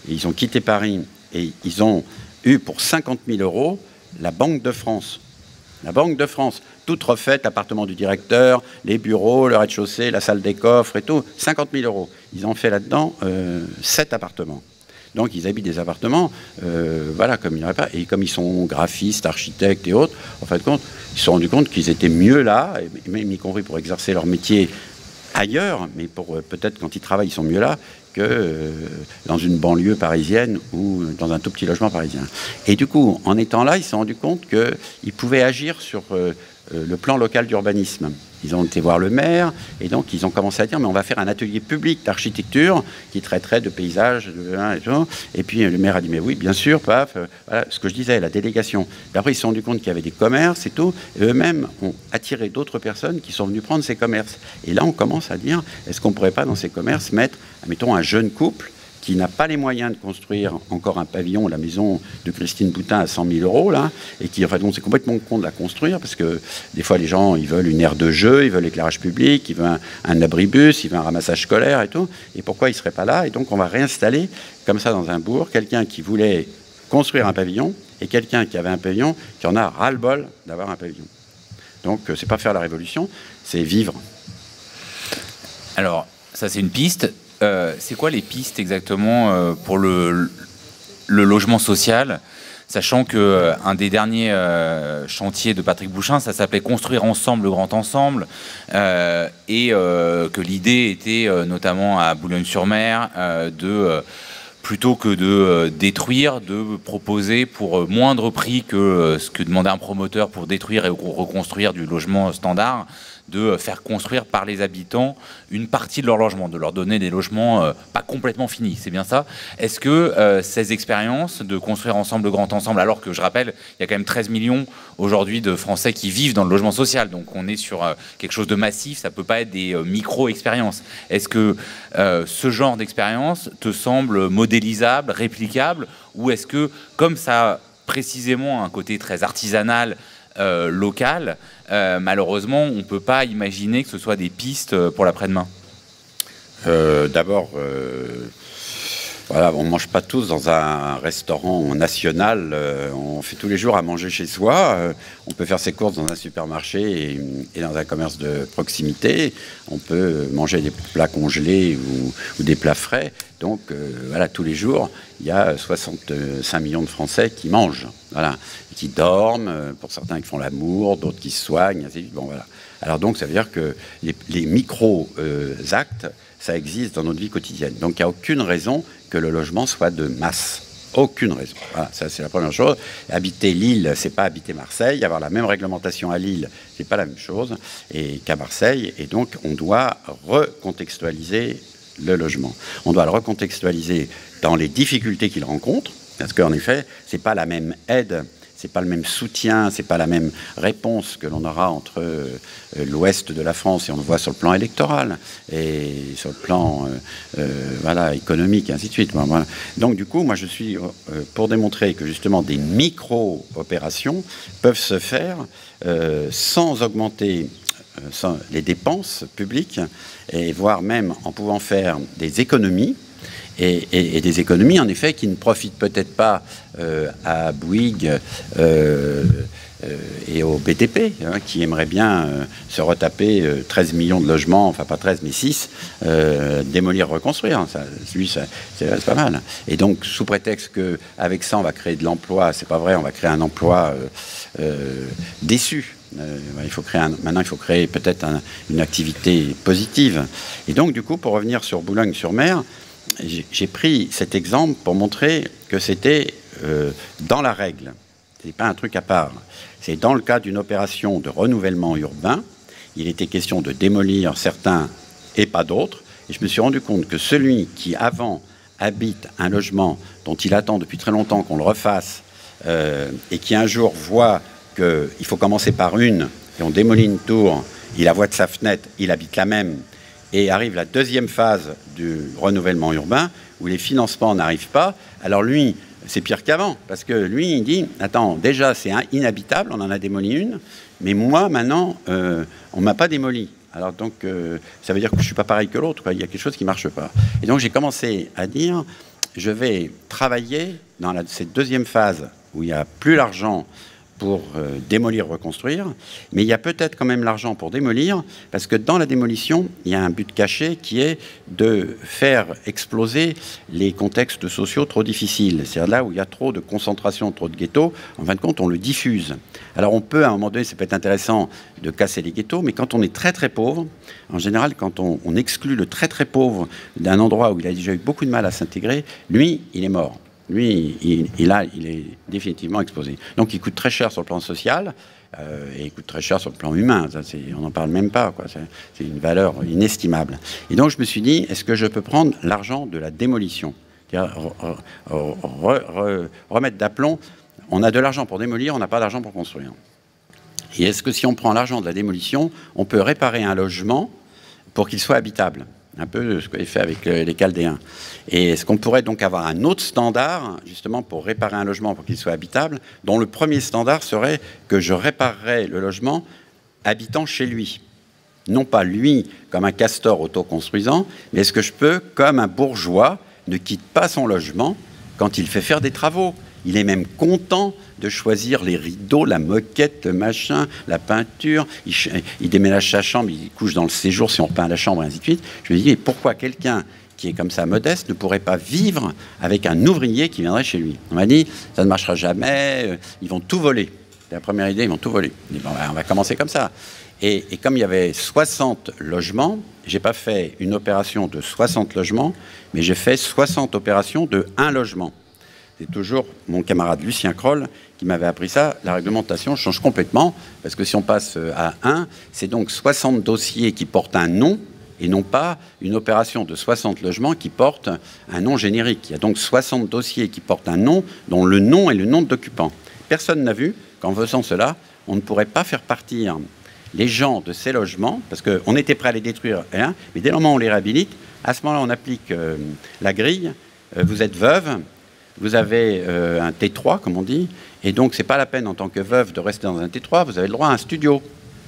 ils ont quitté Paris et ils ont eu pour 50 000 € la Banque de France. La Banque de France, toute refaite, l'appartement du directeur, les bureaux, le rez-de-chaussée, la salle des coffres et tout, 50 000 euros. Ils ont fait là-dedans 7 appartements. Donc ils habitent des appartements, voilà, comme il n'y aurait pas. Et comme ils sont graphistes, architectes et autres, en fin de compte, ils se sont rendus compte qu'ils étaient mieux là, et même y compris pour exercer leur métier ailleurs, mais pour peut-être quand ils travaillent, ils sont mieux là que dans une banlieue parisienne ou dans un tout petit logement parisien. Et du coup, en étant là, ils se sont rendus compte qu'ils pouvaient agir sur le plan local d'urbanisme. Ils ont été voir le maire, et donc ils ont commencé à dire, mais on va faire un atelier public d'architecture qui traiterait de paysages, et tout. Et puis le maire a dit, mais oui, bien sûr, paf, voilà ce que je disais, la délégation. Et après, ils se sont rendus compte qu'il y avait des commerces et tout, et eux-mêmes ont attiré d'autres personnes qui sont venues prendre ces commerces. Et là, on commence à dire, est-ce qu'on ne pourrait pas dans ces commerces mettre, mettons, un jeune couple qui n'a pas les moyens de construire encore un pavillon, la maison de Christine Boutin à 100 000 euros, là, et qui, en fait, c'est complètement con de la construire, parce que des fois, les gens, ils veulent une aire de jeu, ils veulent l'éclairage public, ils veulent un abribus, ils veulent un ramassage scolaire et tout, et pourquoi ils ne seraient pas là? Et donc, on va réinstaller, comme ça, dans un bourg, quelqu'un qui voulait construire un pavillon, et quelqu'un qui avait un pavillon, qui en a ras-le-bol d'avoir un pavillon. Donc, c'est pas faire la révolution, c'est vivre. Alors, ça, c'est une piste. C'est quoi les pistes exactement pour le logement social, sachant que un des derniers chantiers de Patrick Bouchain, ça s'appelait Construire ensemble le grand ensemble, et que l'idée était notamment à Boulogne-sur-Mer plutôt que de détruire, de proposer pour moindre prix que ce que demandait un promoteur pour détruire et reconstruire du logement standard, de faire construire par les habitants une partie de leur logement, de leur donner des logements pas complètement finis. C'est bien ça. Est-ce que ces expériences de construire ensemble le grand ensemble, alors que je rappelle, il y a quand même 13 millions aujourd'hui de Français qui vivent dans le logement social, donc on est sur quelque chose de massif, ça ne peut pas être des micro-expériences. Est-ce que ce genre d'expérience te semble modélisable, réplicable, ou est-ce que, comme ça a précisément un côté très artisanal, local, malheureusement, on ne peut pas imaginer que ce soit des pistes pour l'après-demain? D'abord, voilà, on ne mange pas tous dans un restaurant national, on fait tous les jours à manger chez soi, on peut faire ses courses dans un supermarché et dans un commerce de proximité, on peut manger des plats congelés ou des plats frais. Donc voilà, tous les jours, il y a 65 millions de Français qui mangent, voilà, qui dorment, pour certains qui font l'amour, d'autres qui se soignent, ainsi de suite. Bon, voilà. Alors donc ça veut dire que les micro-actes, ça existe dans notre vie quotidienne. Donc il n'y a aucune raison que le logement soit de masse. Aucune raison. Voilà, ça c'est la première chose. Habiter Lille, c'est pas habiter Marseille. Avoir la même réglementation à Lille, c'est pas la même chose qu'à Marseille. Et donc on doit recontextualiser le logement. On doit le recontextualiser dans les difficultés qu'il rencontre, parce qu'en effet, c'est pas la même aide, c'est pas le même soutien, c'est pas la même réponse que l'on aura entre l'ouest de la France, et on le voit sur le plan électoral, et sur le plan voilà, économique, et ainsi de suite. Voilà. Donc du coup, moi je suis pour démontrer que justement des micro-opérations peuvent se faire sans augmenter les dépenses publiques, et voire même en pouvant faire des économies, et des économies en effet qui ne profitent peut-être pas à Bouygues et au BTP, hein, qui aimerait bien se retaper 13 millions de logements, enfin pas 13 mais 6, démolir, reconstruire. Ça, lui, c'est pas mal. Et donc, sous prétexte qu'avec ça, on va créer de l'emploi, c'est pas vrai, on va créer un emploi déçu. Maintenant, il faut créer peut-être une activité positive. Et donc, du coup, pour revenir sur Boulogne-sur-Mer, j'ai pris cet exemple pour montrer que c'était dans la règle. Ce n'est pas un truc à part. C'est dans le cadre d'une opération de renouvellement urbain. Il était question de démolir certains et pas d'autres. Et je me suis rendu compte que celui qui, avant, habite un logement dont il attend depuis très longtemps qu'on le refasse, et qui un jour voit qu'il faut commencer par une, et on démolit une tour, il la voit de sa fenêtre, il habite la même, et arrive la deuxième phase du renouvellement urbain, où les financements n'arrivent pas, alors lui, c'est pire qu'avant, parce que lui, il dit, attends, déjà c'est inhabitable, on en a démoli une, mais moi, maintenant, on ne m'a pas démoli. Alors donc, ça veut dire que je ne suis pas pareil que l'autre, il y a quelque chose qui ne marche pas. Et donc j'ai commencé à dire, je vais travailler dans cette deuxième phase, où il n'y a plus l'argent pour démolir, reconstruire, mais il y a peut-être quand même l'argent pour démolir, parce que dans la démolition, il y a un but caché qui est de faire exploser les contextes sociaux trop difficiles. C'est-à-dire là où il y a trop de concentration, trop de ghettos, en fin de compte, on le diffuse. Alors on peut, à un moment donné, ça peut être intéressant de casser les ghettos, mais quand on est très très pauvre, en général, quand on exclut le très très pauvre d'un endroit où il a déjà eu beaucoup de mal à s'intégrer, lui, il est mort. Lui, il est définitivement exposé. Donc, il coûte très cher sur le plan social et il coûte très cher sur le plan humain. Ça, on n'en parle même pas, quoi. C'est une valeur inestimable. Et donc, je me suis dit, est-ce que je peux prendre l'argent de la démolition? Remettre d'aplomb. On a de l'argent pour démolir, on n'a pas d'argent pour construire. Et est-ce que si on prend l'argent de la démolition, on peut réparer un logement pour qu'il soit habitable? Un peu ce qu'avait fait avec les Chaldéens. Et est-ce qu'on pourrait donc avoir un autre standard, justement, pour réparer un logement pour qu'il soit habitable, dont le premier standard serait que je réparerais le logement habitant chez lui? Non pas lui comme un castor autoconstruisant, mais est-ce que je peux, comme un bourgeois, ne quitte pas son logement quand il fait faire des travaux? Il est même content de choisir les rideaux, la moquette, le machin, la peinture. Il déménage sa chambre, il couche dans le séjour si on repeint la chambre, et ainsi de suite. Je me dis, pourquoi quelqu'un qui est comme ça modeste ne pourrait pas vivre avec un ouvrier qui viendrait chez lui? On m'a dit, ça ne marchera jamais, ils vont tout voler. C'est la première idée, ils vont tout voler. Je dis, bon, on va commencer comme ça. Et comme il y avait 60 logements, j'ai pas fait une opération de 60 logements, mais j'ai fait 60 opérations de 1 logement. C'est toujours mon camarade Lucien Kroll qui m'avait appris ça. La réglementation change complètement, parce que si on passe à 1, c'est donc 60 dossiers qui portent un nom, et non pas une opération de 60 logements qui porte un nom générique. Il y a donc 60 dossiers qui portent un nom, dont le nom est le nom de l'occupant. Personne n'a vu qu'en faisant cela, on ne pourrait pas faire partir les gens de ces logements, parce qu'on était prêt à les détruire, hein, mais dès le moment où on les réhabilite, à ce moment-là, on applique la grille. Vous êtes veuve, vous avez un T3, comme on dit, et donc c'est pas la peine en tant que veuve de rester dans un T3, vous avez le droit à un studio.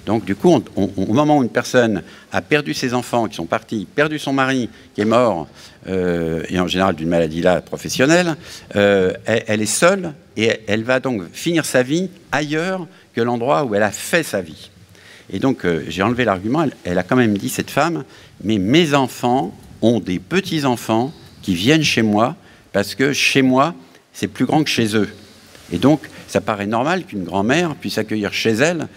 Donc du coup, au moment où une personne a perdu ses enfants qui sont partis, perdu son mari qui est mort, et en général d'une maladie là professionnelle, elle est seule et elle va donc finir sa vie ailleurs que l'endroit où elle a fait sa vie. Et donc j'ai enlevé l'argument, elle a quand même dit, cette femme, mais mes enfants ont des petits-enfants qui viennent chez moi, parce que chez moi, c'est plus grand que chez eux. Et donc, ça paraît normal qu'une grand-mère puisse accueillir chez elle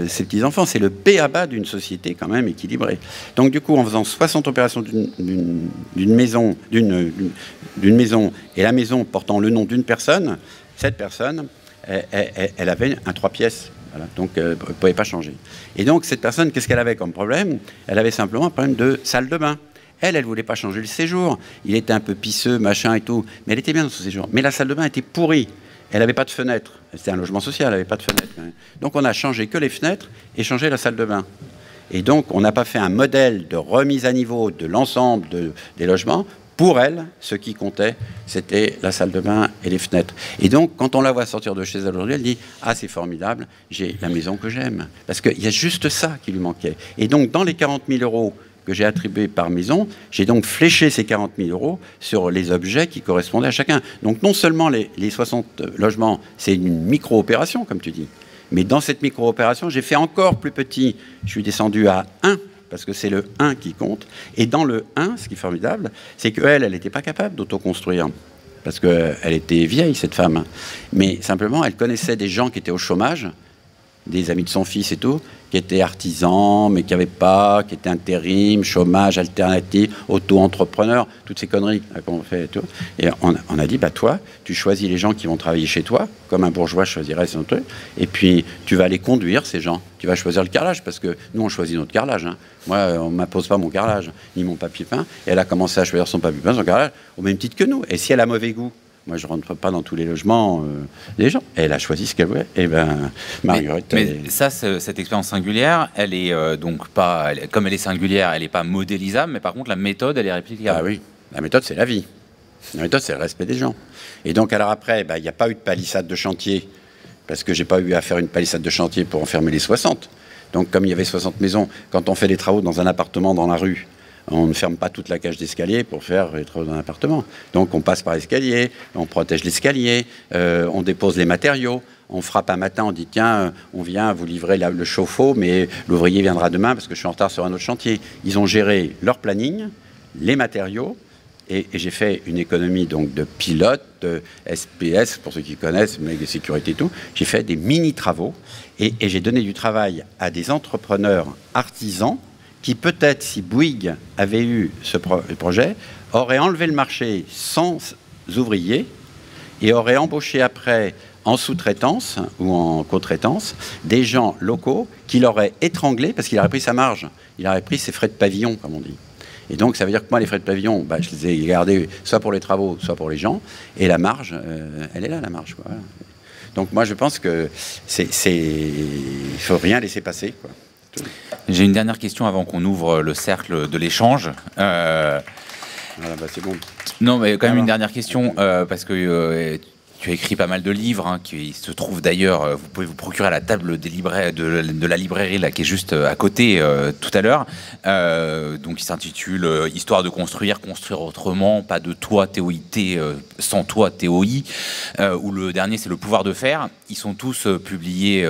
ses petits-enfants. C'est le b.a.-ba d'une société quand même équilibrée. Donc, du coup, en faisant 60 opérations d'une maison, et la maison portant le nom d'une personne, cette personne, elle avait un 3 pièces. Voilà, donc, elle ne pouvait pas changer. Et donc, cette personne, qu'est-ce qu'elle avait comme problème? Elle avait simplement un problème de salle de bain. Elle ne voulait pas changer le séjour. Il était un peu pisseux, machin et tout. Mais elle était bien dans ce séjour. Mais la salle de bain était pourrie. Elle n'avait pas de fenêtre. C'était un logement social, elle n'avait pas de fenêtre. Donc on a changé que les fenêtres et changé la salle de bain. Et donc on n'a pas fait un modèle de remise à niveau de l'ensemble des logements. Pour elle, ce qui comptait, c'était la salle de bain et les fenêtres. Et donc, quand on la voit sortir de chez elle aujourd'hui, elle dit « Ah, c'est formidable, j'ai la maison que j'aime. » Parce qu'il y a juste ça qui lui manquait. Et donc, dans les 40 000 € que j'ai attribués par maison, j'ai donc fléché ces 40 000 € sur les objets qui correspondaient à chacun. Donc, non seulement les 60 logements, c'est une micro-opération, comme tu dis, mais dans cette micro-opération, j'ai fait encore plus petit. Je suis descendu à 1, parce que c'est le 1 qui compte. Et dans le 1, ce qui est formidable, c'est qu'elle n'était pas capable d'autoconstruire. Parce qu'elle était vieille, cette femme. Mais simplement, elle connaissait des gens qui étaient au chômage, des amis de son fils et tout, qui étaient artisans, mais qui n'avaient pas, qui étaient intérim, chômage, alternatif, auto-entrepreneur, toutes ces conneries qu'on fait et tout. Et on a dit, bah toi, tu choisis les gens qui vont travailler chez toi, comme un bourgeois choisirait son truc, et puis tu vas les conduire, ces gens. Tu vas choisir le carrelage, parce que nous, on choisit notre carrelage. Hein. Moi, on ne m'impose pas mon carrelage, ni mon papier peint. Et elle a commencé à choisir son papier peint, son carrelage, au même titre que nous. Et si elle a mauvais goût, moi, je ne rentre pas dans tous les logements des gens. Elle a choisi ce qu'elle voulait. Et ben, Marguerite... Mais ça, cette expérience singulière, elle est donc pas... comme elle est singulière, elle n'est pas modélisable, mais par contre, la méthode, elle est réplicable. Ah oui, la méthode, c'est la vie. La méthode, c'est le respect des gens. Et donc, alors après, il n'y a pas eu de palissade de chantier, parce que je n'ai pas eu à faire une palissade de chantier pour enfermer les 60. Donc, comme il y avait 60 maisons, quand on fait des travaux dans un appartement dans la rue, on ne ferme pas toute la cage d'escalier pour faire les travaux d'un appartement. Donc on passe par l'escalier, on protège l'escalier, on dépose les matériaux, on frappe un matin, on dit tiens, on vient vous livrer le chauffe-eau, mais l'ouvrier viendra demain parce que je suis en retard sur un autre chantier. Ils ont géré leur planning, les matériaux, et j'ai fait une économie donc de pilote, de SPS, pour ceux qui connaissent, mais de sécurité et tout. J'ai fait des mini-travaux et j'ai donné du travail à des entrepreneurs artisans qui peut-être, si Bouygues avait eu ce projet, auraient enlevé le marché sans ouvriers et auraient embauché après en sous-traitance ou en co-traitance des gens locaux qui l'auraient étranglé parce qu'il aurait pris sa marge. Il aurait pris ses frais de pavillon, comme on dit. Et donc, ça veut dire que moi, les frais de pavillon, je les ai gardés soit pour les travaux, soit pour les gens. Et la marge, elle est là, la marge, quoi. Donc, moi, je pense que il faut rien laisser passer, quoi. J'ai une dernière question avant qu'on ouvre le cercle de l'échange. Voilà, c'est bon. Non, mais quand même une dernière question, parce que tu as écrit pas mal de livres, qui se trouvent d'ailleurs, vous pouvez vous procurer à la table de la librairie là, qui est juste à côté tout à l'heure. Donc il s'intitule Histoire de construire autrement, pas de toi TOIT sans toi TOI, ou le dernier c'est Le pouvoir de faire. Ils sont tous publiés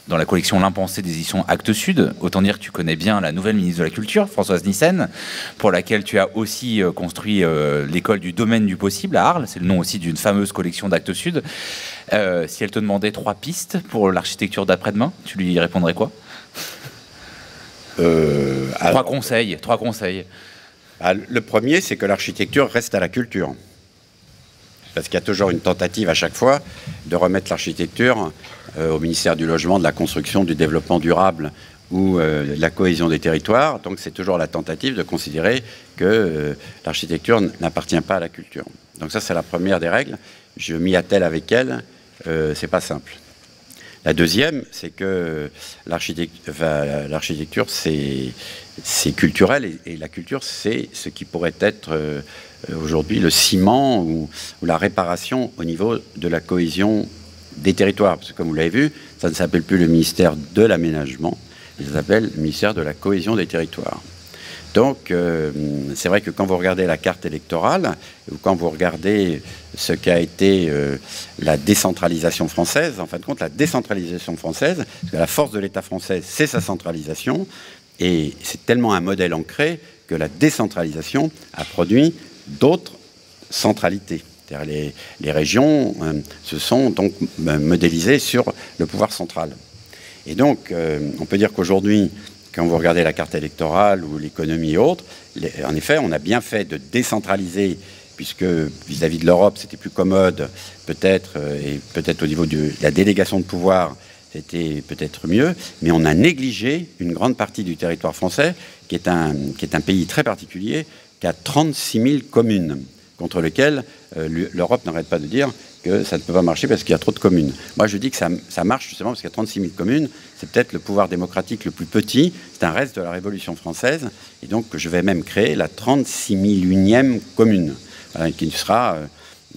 dans la collection L'Impensé des éditions Actes Sud. Autant dire que tu connais bien la nouvelle ministre de la Culture, Françoise Nyssen, pour laquelle tu as aussi construit l'école du domaine du possible à Arles. C'est le nom aussi d'une fameuse collection d'Actes Sud. Si elle te demandait 3 pistes pour l'architecture d'après-demain, tu lui répondrais quoi? 3 conseils. Le premier, c'est que l'architecture reste à la culture. Parce qu'il y a toujours une tentative à chaque fois de remettre l'architecture au ministère du Logement, de la Construction, du Développement durable ou de la cohésion des territoires. Donc c'est toujours la tentative de considérer que l'architecture n'appartient pas à la culture. Donc ça, c'est la première des règles. Je m'y attelle avec elle, c'est pas simple. La deuxième, c'est que l'architecture, c'est culturel, et la culture, c'est ce qui pourrait être aujourd'hui le ciment ou la réparation au niveau de la cohésion des territoires. Parce que comme vous l'avez vu, ça ne s'appelle plus le ministère de l'aménagement, ça s'appelle le ministère de la cohésion des territoires. Donc, c'est vrai que quand vous regardez la carte électorale, ou quand vous regardez ce qu'a été la décentralisation française, en fin de compte, la décentralisation française, parce que la force de l'État français, c'est sa centralisation, et c'est tellement un modèle ancré que la décentralisation a produit d'autres centralités. C'est-à-dire les régions se sont donc modélisées sur le pouvoir central. Et donc, on peut dire qu'aujourd'hui, quand vous regardez la carte électorale ou l'économie et autres, en effet, on a bien fait de décentraliser, puisque vis-à-vis de l'Europe, c'était plus commode, peut-être, et peut-être au niveau de la délégation de pouvoir, c'était peut-être mieux, mais on a négligé une grande partie du territoire français, qui est un pays très particulier, qui a 36 000 communes, contre lequel l'Europe n'arrête pas de dire que ça ne peut pas marcher parce qu'il y a trop de communes. Moi, je dis que ça marche justement parce qu'il y a 36 000 communes. C'est peut-être le pouvoir démocratique le plus petit. C'est un reste de la Révolution française. Et donc, je vais même créer la 36 001e commune, qui sera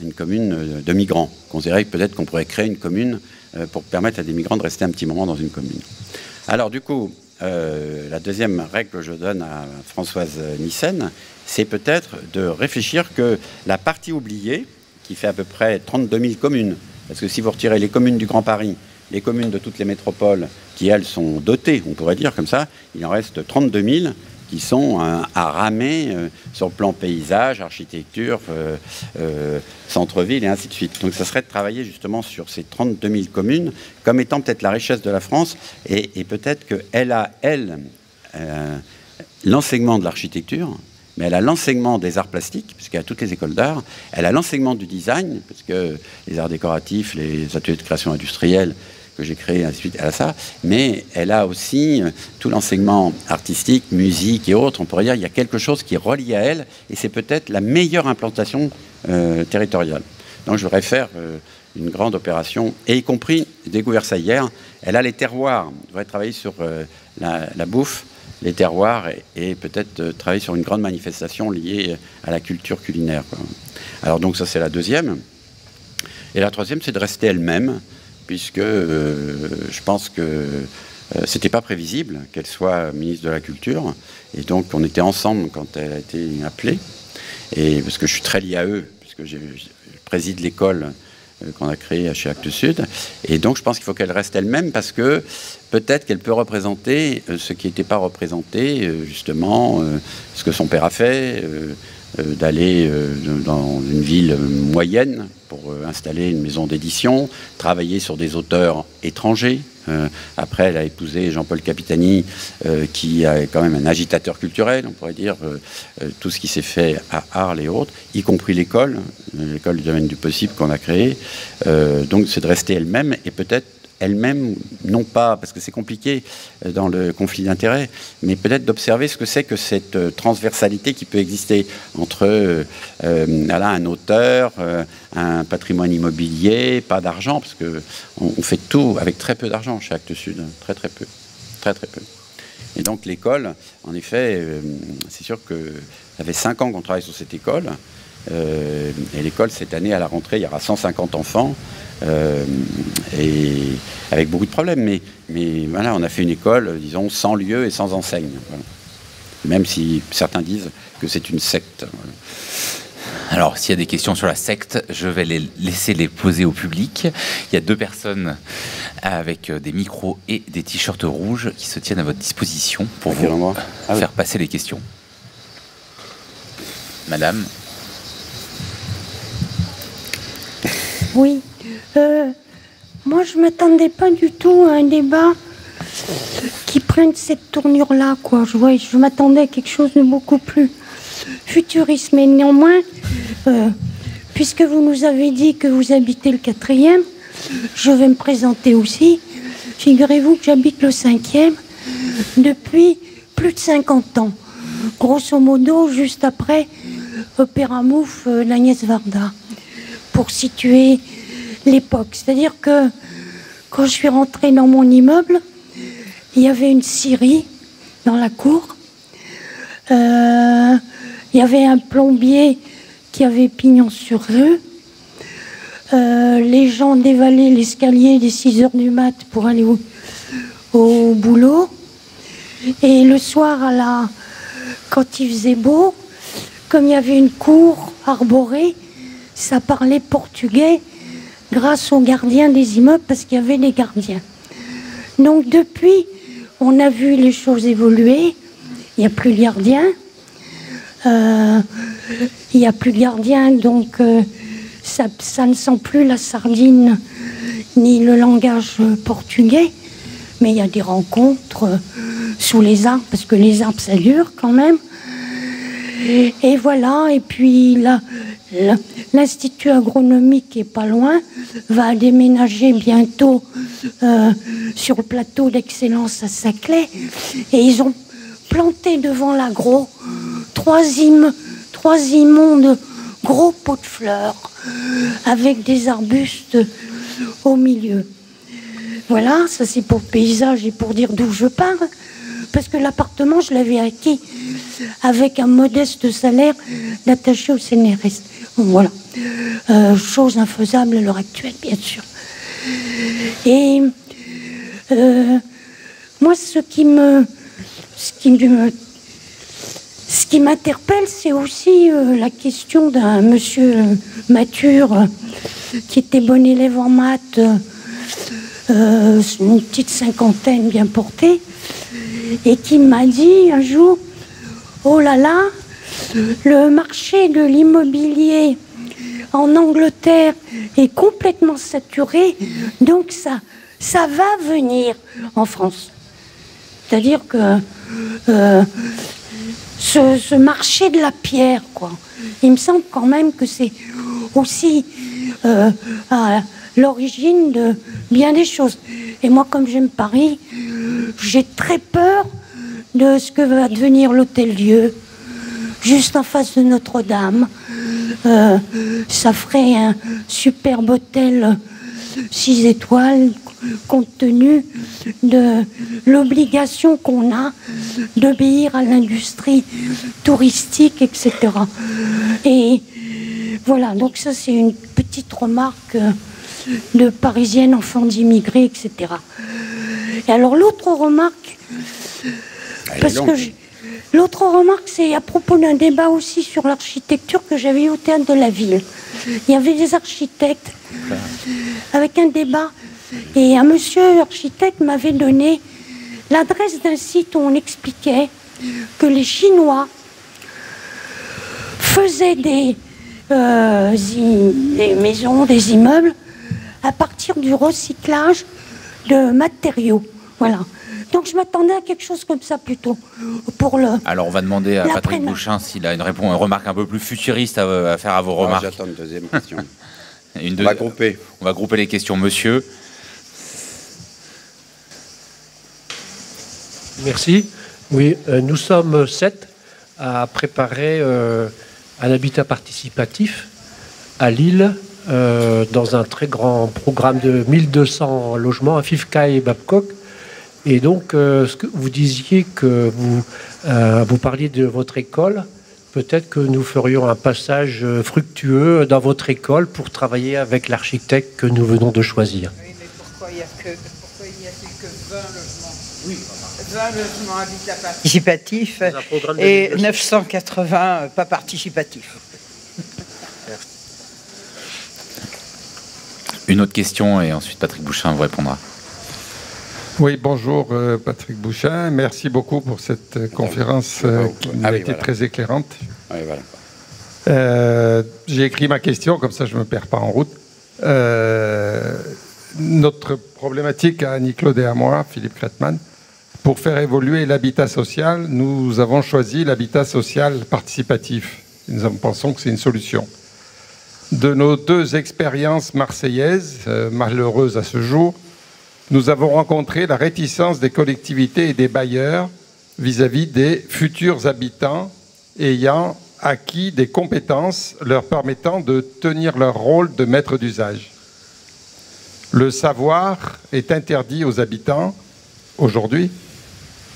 une commune de migrants. On dirait peut-être qu'on pourrait créer une commune pour permettre à des migrants de rester un petit moment dans une commune. Alors, du coup, la deuxième règle que je donne à Françoise Nyssen, c'est peut-être de réfléchir que la partie oubliée, qui fait à peu près 32 000 communes, parce que si vous retirez les communes du Grand Paris, les communes de toutes les métropoles, qui elles sont dotées, on pourrait dire comme ça, il en reste 32 000 qui sont à ramer sur le plan paysage, architecture, centre-ville et ainsi de suite. Donc ça serait de travailler justement sur ces 32 000 communes comme étant peut-être la richesse de la France, et peut-être qu'elle a, l'enseignement de l'architecture, mais elle a l'enseignement des arts plastiques, puisqu'il y a toutes les écoles d'art, elle a l'enseignement du design, parce que les arts décoratifs, les ateliers de création industrielle que j'ai créés, ainsi de suite, elle a ça, mais elle a aussi tout l'enseignement artistique, musique et autres. On pourrait dire qu'il y a quelque chose qui est relié à elle, et c'est peut-être la meilleure implantation territoriale. Donc je voudrais faire une grande opération, et y compris, j'ai découvert ça hier, elle a les terroirs. Je voudrais travailler sur la bouffe, les terroirs, et peut-être travailler sur une grande manifestation liée à la culture culinaire, quoi. Alors donc ça, c'est la deuxième. Et la troisième, c'est de rester elle-même, puisque je pense que c'était pas prévisible qu'elle soit ministre de la Culture, et donc on était ensemble quand elle a été appelée, et parce que je suis très lié à eux, puisque je préside l'école qu'on a créée chez Actes Sud. Et donc, je pense qu'il faut qu'elle reste elle-même parce que peut-être qu'elle peut représenter ce qui n'était pas représenté, justement, ce que son père a fait, d'aller dans une ville moyenne pour installer une maison d'édition, travailler sur des auteurs étrangers. Après, elle a épousé Jean-Paul Capitani, qui est quand même un agitateur culturel, on pourrait dire, tout ce qui s'est fait à Arles et autres, y compris l'école du domaine du possible qu'on a créée. Donc, c'est de rester elle-même et peut-être elle-même, non pas, parce que c'est compliqué dans le conflit d'intérêts, mais peut-être d'observer ce que c'est que cette transversalité qui peut exister entre un auteur, un patrimoine immobilier, pas d'argent, parce qu'on fait tout avec très peu d'argent chez Actes Sud, très peu. Et donc l'école, en effet, c'est sûr que ça fait 5 ans qu'on travaille sur cette école, et l'école, cette année, à la rentrée, il y aura 150 enfants, et avec beaucoup de problèmes, mais voilà, on a fait une école, disons, sans lieu et sans enseigne. Voilà. Même si certains disent que c'est une secte. Voilà. Alors, s'il y a des questions sur la secte, je vais laisser les poser au public. Il y a 2 personnes avec des micros et des t-shirts rouges qui se tiennent à votre disposition pour vous faire passer les questions. Madame. Oui. Moi, je ne m'attendais pas du tout à un débat qui prenne cette tournure-là, quoi. Je m'attendais à quelque chose de beaucoup plus futuriste. Mais néanmoins, puisque vous nous avez dit que vous habitez le 4e, je vais me présenter aussi. Figurez-vous que j'habite le 5e depuis plus de 50 ans. Grosso modo, juste après Opéra Mouffe d'Agnès Varda. Pour situer l'époque. C'est-à-dire que quand je suis rentrée dans mon immeuble, il y avait une scierie dans la cour. Il y avait un plombier qui avait pignon sur rue. Les gens dévalaient l'escalier dès 6 heures du mat pour aller au boulot. Et le soir, quand il faisait beau, comme il y avait une cour arborée, ça parlait portugais grâce aux gardiens des immeubles, parce qu'il y avait des gardiens. Donc depuis, on a vu les choses évoluer. Il n'y a plus de gardiens. Il n'y a plus de gardiens, donc ça ne sent plus la sardine ni le langage portugais. Mais il y a des rencontres sous les arbres, parce que les arbres, ça dure quand même. Et voilà, et puis là, l'Institut agronomique qui est pas loin va déménager bientôt sur le plateau d'excellence à Saclay, et ils ont planté devant l'agro 3 immondes gros pots de fleurs avec des arbustes au milieu. Voilà, ça c'est pour le paysage et pour dire d'où je parle, parce que l'appartement je l'avais acquis avec un modeste salaire d'attaché au CNRS. Voilà. Chose infaisable à l'heure actuelle, bien sûr. Et moi, ce qui m'interpelle, c'est aussi la question d'un monsieur mature qui était bon élève en maths, une petite cinquantaine bien portée, et qui m'a dit un jour: oh là là, le marché de l'immobilier en Angleterre est complètement saturé, donc ça va venir en France. C'est-à-dire que ce marché de la pierre, quoi, il me semble quand même que c'est aussi à l'origine de bien des choses. Et moi, comme j'aime Paris, j'ai très peur de ce que va devenir l'Hôtel-Dieu, juste en face de Notre-Dame. Ça ferait un superbe hôtel 6 étoiles, compte tenu de l'obligation qu'on a d'obéir à l'industrie touristique, etc. Et voilà, donc ça c'est une petite remarque de Parisienne, enfant d'immigrés, etc. Et alors l'autre remarque, l'autre remarque, c'est à propos d'un débat aussi sur l'architecture que j'avais eu au Théâtre de la Ville. Il y avait des architectes avec un débat. Et un monsieur architecte m'avait donné l'adresse d'un site où on expliquait que les Chinois faisaient des maisons, des immeubles à partir du recyclage de matériaux. Voilà. Donc je m'attendais à quelque chose comme ça plutôt pour le. Alors on va demander à Patrick Bouchain s'il a une remarque un peu plus futuriste à faire à vos remarques. J'attends une deuxième question. On va grouper. On va grouper les questions, monsieur. Merci. Oui, nous sommes 7 à préparer un habitat participatif à Lille dans un très grand programme de 1200 logements à Fifka et Babcock. Et donc, ce que vous disiez que vous parliez de votre école, peut-être que nous ferions un passage fructueux dans votre école pour travailler avec l'architecte que nous venons de choisir. Oui, mais pourquoi y a-t-il que 20 logements? Oui. 20 logements habitat participatif et 980 pas participatifs. Une autre question et ensuite Patrick Bouchain vous répondra. Oui, bonjour Patrick Bouchain. Merci beaucoup pour cette conférence qui a été très éclairante. Oui, voilà. J'ai écrit ma question, comme ça je ne me perds pas en route. Notre problématique à Annie-Claude et à moi, Philippe Kretman, pour faire évoluer l'habitat social, nous avons choisi l'habitat social participatif. Nous pensons que c'est une solution. De nos 2 expériences marseillaises, malheureuses à ce jour, nous avons rencontré la réticence des collectivités et des bailleurs vis-à-vis des futurs habitants ayant acquis des compétences leur permettant de tenir leur rôle de maître d'usage. Le savoir est interdit aux habitants, aujourd'hui,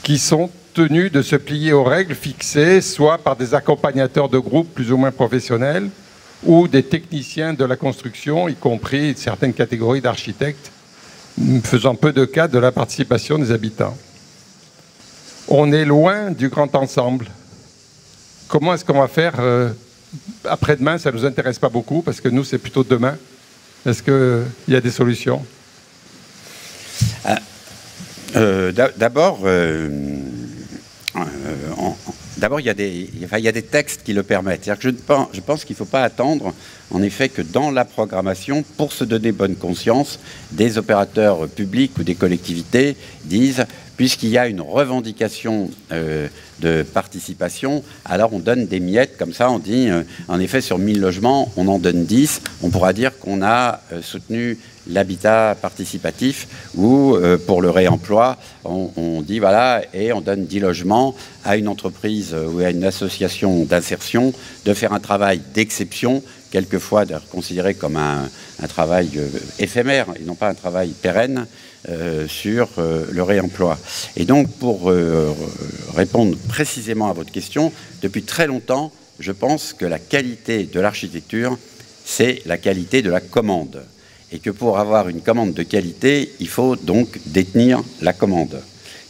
qui sont tenus de se plier aux règles fixées, soit par des accompagnateurs de groupes plus ou moins professionnels, ou des techniciens de la construction, y compris certaines catégories d'architectes, faisant peu de cas de la participation des habitants. On est loin du grand ensemble. Comment est-ce qu'on va faire après-demain? Ça ne nous intéresse pas beaucoup, parce que nous, c'est plutôt demain. Est-ce qu'il y a des solutions? D'abord, il y a des textes qui le permettent. C'est-à-dire que je pense qu'il ne faut pas attendre, en effet, que dans la programmation, pour se donner bonne conscience, des opérateurs publics ou des collectivités disent, puisqu'il y a une revendication de participation, alors on donne des miettes, comme ça on dit, en effet, sur 1000 logements, on en donne 10, on pourra dire qu'on a soutenu l'habitat participatif, ou pour le réemploi, on dit voilà, et on donne 10 logements à une entreprise ou à une association d'insertion de faire un travail d'exception, quelquefois considéré comme un travail éphémère et non pas un travail pérenne sur le réemploi. Et donc, pour répondre précisément à votre question, depuis très longtemps, je pense que la qualité de l'architecture, c'est la qualité de la commande. Et que pour avoir une commande de qualité, il faut donc détenir la commande.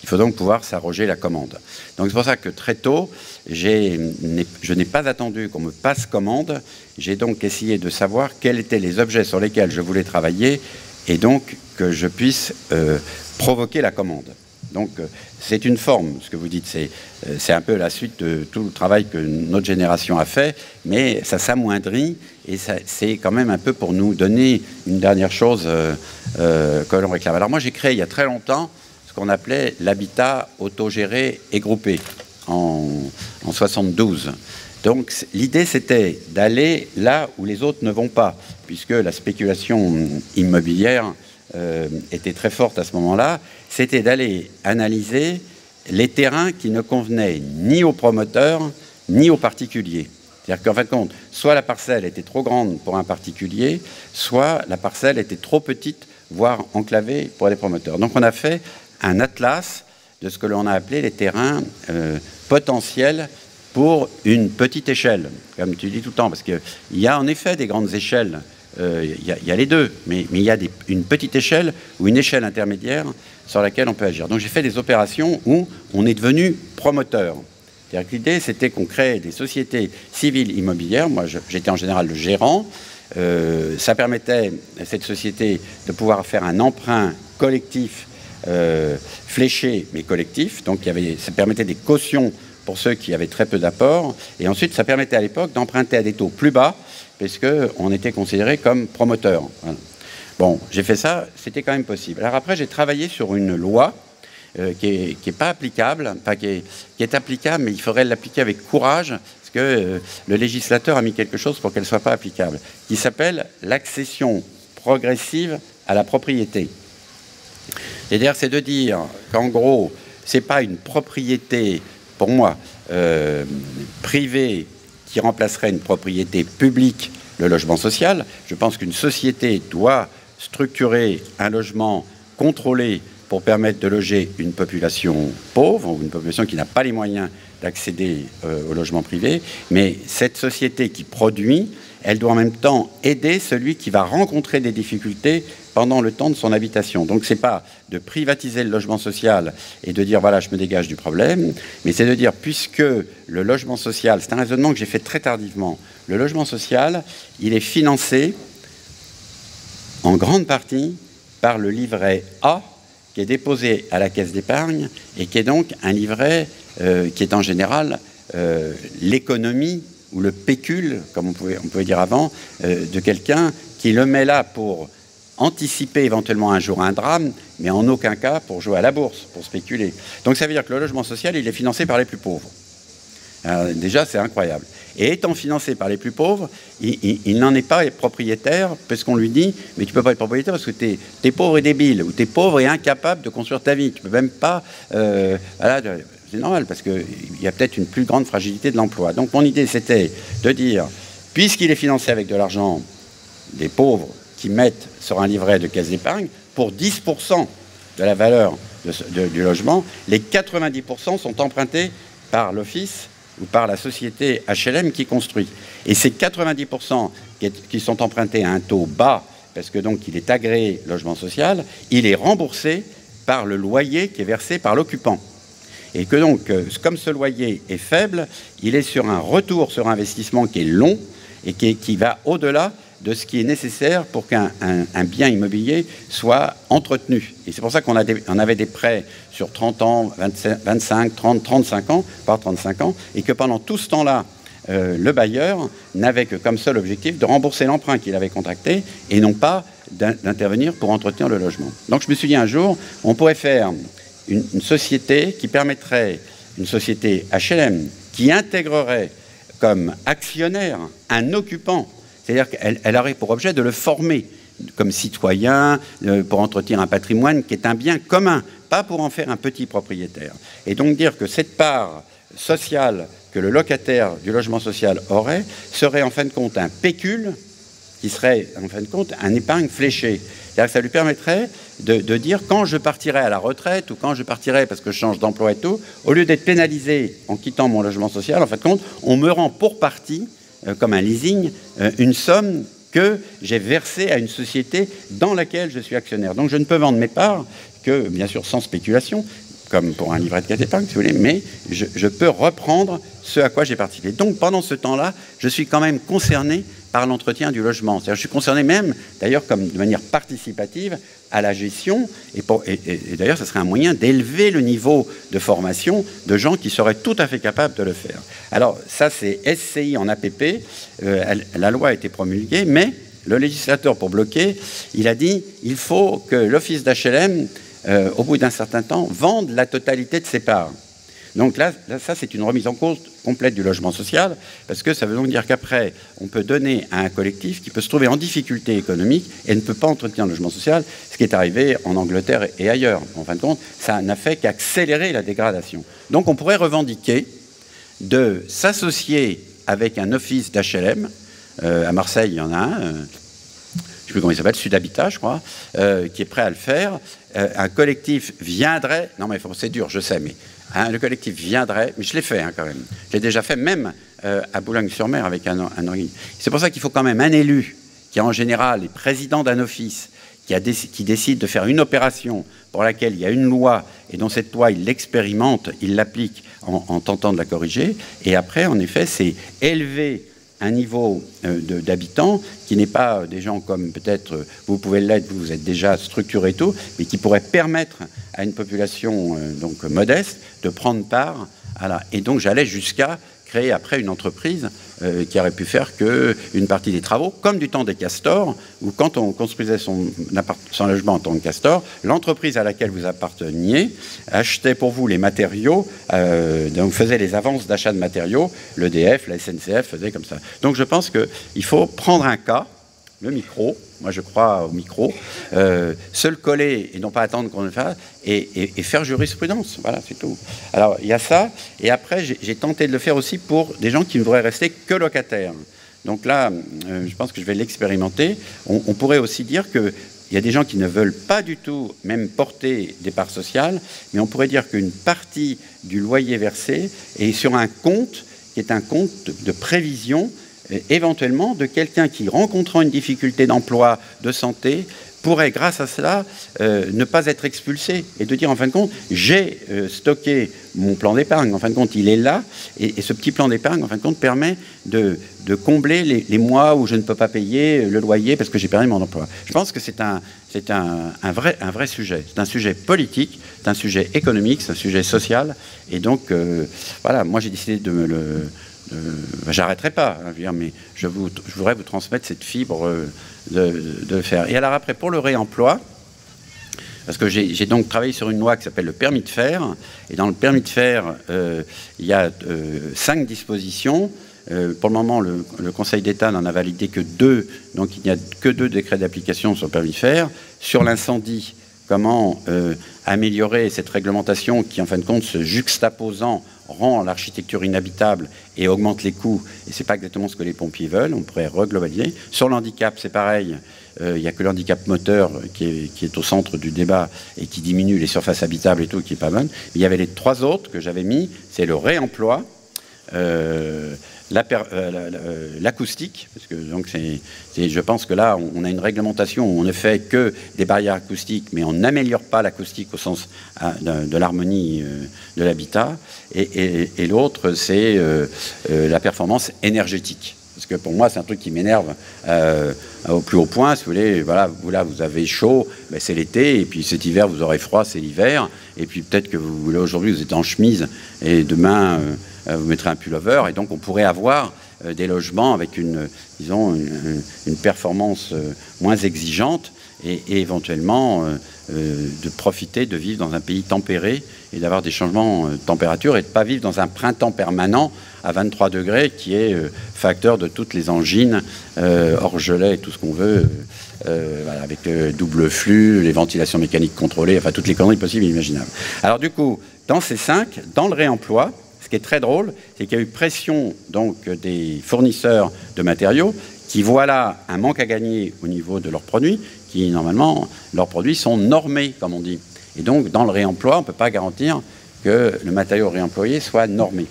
Il faut donc pouvoir s'arroger la commande. Donc c'est pour ça que très tôt, je n'ai pas attendu qu'on me passe commande. J'ai donc essayé de savoir quels étaient les objets sur lesquels je voulais travailler et donc que je puisse provoquer la commande. Donc c'est une forme, ce que vous dites, c'est un peu la suite de tout le travail que notre génération a fait, mais ça s'amoindrit et c'est quand même un peu pour nous donner une dernière chose que l'on réclame. Alors moi j'ai créé il y a très longtemps ce qu'on appelait l'habitat autogéré et groupé en 72. Donc l'idée c'était d'aller là où les autres ne vont pas, puisque la spéculation immobilière était très forte à ce moment-là, c'était d'aller analyser les terrains qui ne convenaient ni aux promoteurs ni aux particuliers. C'est-à-dire qu'en fin de compte, soit la parcelle était trop grande pour un particulier, soit la parcelle était trop petite, voire enclavée pour les promoteurs. Donc on a fait un atlas de ce que l'on a appelé les terrains potentiels pour une petite échelle, comme tu dis tout le temps, parce qu'il y a en effet des grandes échelles. Il y a les deux, mais il y a une petite échelle ou une échelle intermédiaire sur laquelle on peut agir. Donc j'ai fait des opérations où on est devenu promoteur. C'est-à-dire que l'idée, c'était qu'on crée des sociétés civiles immobilières. Moi, j'étais en général le gérant. ça permettait à cette société de pouvoir faire un emprunt collectif, fléché mais collectif. Donc ça permettait des cautions pour ceux qui avaient très peu d'apports. Et ensuite, ça permettait à l'époque d'emprunter à des taux plus bas, puisqu'on était considéré comme promoteur. Voilà. Bon, j'ai fait ça, c'était quand même possible. Alors après, j'ai travaillé sur une loi qui est pas applicable, enfin qui est applicable, mais il faudrait l'appliquer avec courage, parce que le législateur a mis quelque chose pour qu'elle ne soit pas applicable, qui s'appelle l'accession progressive à la propriété. C'est-à-dire, c'est de dire qu'en gros, c'est pas une propriété, pour moi, privée qui remplacerait une propriété publique, le logement social. Je pense qu'une société doit structurer un logement contrôlé pour permettre de loger une population pauvre ou une population qui n'a pas les moyens d'accéder au logement privé. Mais cette société qui produit, elle doit en même temps aider celui qui va rencontrer des difficultés pendant le temps de son habitation. Donc, ce n'est pas de privatiser le logement social et de dire, voilà, je me dégage du problème, mais c'est de dire, puisque le logement social, c'est un raisonnement que j'ai fait très tardivement, le logement social, il est financé en grande partie par le livret A, qui est déposé à la caisse d'épargne et qui est donc un livret qui est en général l'économie ou le pécule, comme on pouvait dire avant, de quelqu'un qui le met là pour anticiper éventuellement un jour un drame, mais en aucun cas pour jouer à la bourse, pour spéculer. Donc ça veut dire que le logement social, il est financé par les plus pauvres. Déjà, c'est incroyable. Et étant financé par les plus pauvres, il n'en est pas propriétaire, parce qu'on lui dit, mais tu ne peux pas être propriétaire parce que tu es pauvre et débile, ou tu es pauvre et incapable de construire ta vie. Tu ne peux même pas... voilà, c'est normal, parce qu'il y a peut-être une plus grande fragilité de l'emploi. Donc mon idée, c'était de dire, puisqu'il est financé avec de l'argent des pauvres qui mettent sur un livret de caisse d'épargne, pour 10% de la valeur du logement, les 90% sont empruntés par l'office ou par la société HLM qui construit. Et ces 90% qui sont empruntés à un taux bas, parce que donc il est agréé logement social, il est remboursé par le loyer qui est versé par l'occupant. Et que donc, comme ce loyer est faible, il est sur un retour sur investissement qui est long et qui va au-delà de ce qui est nécessaire pour qu'un bien immobilier soit entretenu. Et c'est pour ça qu'on avait des prêts sur 30 ans, 25, 30, 35 ans, par 35 ans, et que pendant tout ce temps-là, le bailleur n'avait que comme seul objectif de rembourser l'emprunt qu'il avait contracté et non pas d'intervenir pour entretenir le logement. Donc je me suis dit un jour, on pourrait faire une société qui permettrait, une société HLM, qui intégrerait comme actionnaire un occupant. C'est-à-dire qu'elle aurait pour objet de le former comme citoyen, pour entretenir un patrimoine qui est un bien commun, pas pour en faire un petit propriétaire. Et donc dire que cette part sociale que le locataire du logement social aurait serait en fin de compte un pécule qui serait en fin de compte un épargne fléchée. C'est-à-dire que ça lui permettrait de dire quand je partirai à la retraite ou quand je partirai parce que je change d'emploi et tout, au lieu d'être pénalisé en quittant mon logement social, en fin de compte, on me rend pour partie comme un leasing, une somme que j'ai versée à une société dans laquelle je suis actionnaire. Donc je ne peux vendre mes parts que, bien sûr, sans spéculation, comme pour un livret de caisse d'épargne, si vous voulez, mais je peux reprendre ce à quoi j'ai participé. Donc pendant ce temps-là, je suis quand même concerné par l'entretien du logement. C'est-à-dire, je suis concerné même, d'ailleurs, comme de manière participative, à la gestion, et d'ailleurs, ce serait un moyen d'élever le niveau de formation de gens qui seraient tout à fait capables de le faire. Alors, ça, c'est SCI en APP, la loi a été promulguée, mais le législateur, pour bloquer, il a dit, il faut que l'office d'HLM, au bout d'un certain temps, vende la totalité de ses parts. Donc là, ça, c'est une remise en cause complète du logement social, parce que ça veut donc dire qu'après, on peut donner à un collectif qui peut se trouver en difficulté économique et ne peut pas entretenir le logement social, ce qui est arrivé en Angleterre et ailleurs. En fin de compte, ça n'a fait qu'accélérer la dégradation. Donc on pourrait revendiquer de s'associer avec un office d'HLM. À Marseille, il y en a un, je ne sais plus comment il s'appelle, Sud-Habitat, je crois, qui est prêt à le faire. Un collectif viendrait, non mais c'est dur, je sais, mais le collectif viendrait, mais je l'ai fait quand même. Je l'ai déjà fait même à Boulogne-sur-Mer avec un organisme. C'est pour ça qu'il faut quand même un élu qui en général est président d'un office, qui décide de faire une opération pour laquelle il y a une loi et dont cette loi, il l'expérimente, il l'applique en tentant de la corriger. Et après, en effet, c'est élever un niveau d'habitants qui n'est pas des gens comme peut-être vous pouvez l'être, vous êtes déjà structuré et tout, mais qui pourrait permettre à une population donc modeste de prendre part à la... Et donc j'allais jusqu'à créer après une entreprise qui aurait pu faire qu'une partie des travaux, comme du temps des castors, où quand on construisait son logement en tant que castor, l'entreprise à laquelle vous apparteniez achetait pour vous les matériaux, donc faisait les avances d'achat de matériaux, l'EDF, la SNCF faisait comme ça. Donc je pense qu'il faut prendre un cas, le micro, moi je crois au micro, se le coller et non pas attendre qu'on le fasse, et faire jurisprudence, voilà, c'est tout. Alors il y a ça, et après j'ai tenté de le faire aussi pour des gens qui ne voudraient rester que locataires. Donc là, je pense que je vais l'expérimenter. On pourrait aussi dire qu'il y a des gens qui ne veulent pas du tout même porter des parts sociales, mais on pourrait dire qu'une partie du loyer versé est sur un compte qui est un compte de prévision, éventuellement de quelqu'un qui, rencontrant une difficulté d'emploi, de santé, pourrait, grâce à cela, ne pas être expulsé et de dire, en fin de compte, j'ai stocké mon plan d'épargne, en fin de compte, il est là, et ce petit plan d'épargne, en fin de compte, permet de combler les mois où je ne peux pas payer le loyer parce que j'ai perdu mon emploi. Je pense que c'est un vrai sujet. C'est un sujet politique, c'est un sujet économique, c'est un sujet social, et donc, voilà, moi j'ai décidé de me le... j'arrêterai pas, hein, mais je voudrais vous transmettre cette fibre de faire. Et alors après, pour le réemploi, parce que j'ai donc travaillé sur une loi qui s'appelle le permis de faire, et dans le permis de faire, il y a 5 dispositions. Pour le moment, le Conseil d'État n'en a validé que 2, donc il n'y a que 2 décrets d'application sur le permis de faire. Sur l'incendie, comment améliorer cette réglementation qui, en fin de compte, se juxtaposant, rend l'architecture inhabitable et augmente les coûts, et c'est pas exactement ce que les pompiers veulent, on pourrait reglobaliser. Sur l'handicap, c'est pareil, il n'y a que le handicap moteur qui est au centre du débat et qui diminue les surfaces habitables et tout, qui est pas bonne. Il y avait les 3 autres que j'avais mis, c'est le réemploi, l'acoustique, parce que donc je pense que là on a une réglementation où on ne fait que des barrières acoustiques, mais on n'améliore pas l'acoustique au sens de l'harmonie de l'habitat, et l'autre c'est la performance énergétique. Parce que pour moi, c'est un truc qui m'énerve au plus haut point. Si vous voulez, voilà, vous avez chaud, ben c'est l'été, et puis cet hiver, vous aurez froid, c'est l'hiver. Et puis peut-être que aujourd'hui, vous êtes en chemise, et demain, vous mettrez un pullover. Et donc, on pourrait avoir des logements avec une performance moins exigeante, et éventuellement de profiter de vivre dans un pays tempéré et d'avoir des changements de température, et de ne pas vivre dans un printemps permanent à 23 degrés qui est facteur de toutes les angines, orgelets et tout ce qu'on veut, voilà, avec le double flux, les ventilations mécaniques contrôlées, enfin toutes les conneries possibles et imaginables. Alors du coup, dans ces 5, dans le réemploi, ce qui est très drôle, c'est qu'il y a eu pression donc des fournisseurs de matériaux qui voient là un manque à gagner au niveau de leurs produits, qui normalement, leurs produits sont normés, comme on dit. Et donc, dans le réemploi, on ne peut pas garantir que le matériau réemployé soit normé.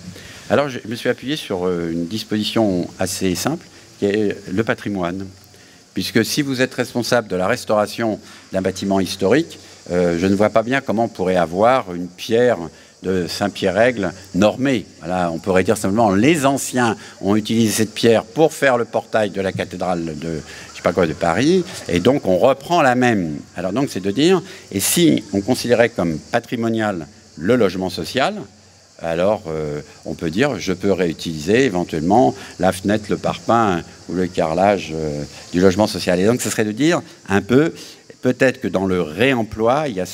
Alors, je me suis appuyé sur une disposition assez simple, qui est le patrimoine. Puisque si vous êtes responsable de la restauration d'un bâtiment historique, je ne vois pas bien comment on pourrait avoir une pierre de Saint-Pierre-Aigle normée. Voilà, on pourrait dire simplement les anciens ont utilisé cette pierre pour faire le portail de la cathédrale de de Paris, et donc on reprend la même. Alors donc c'est de dire, et si on considérait comme patrimonial le logement social, alors on peut dire je peux réutiliser éventuellement la fenêtre, le parpaing ou le carrelage du logement social. Et donc ce serait de dire un peu, peut-être que dans le réemploi, il y a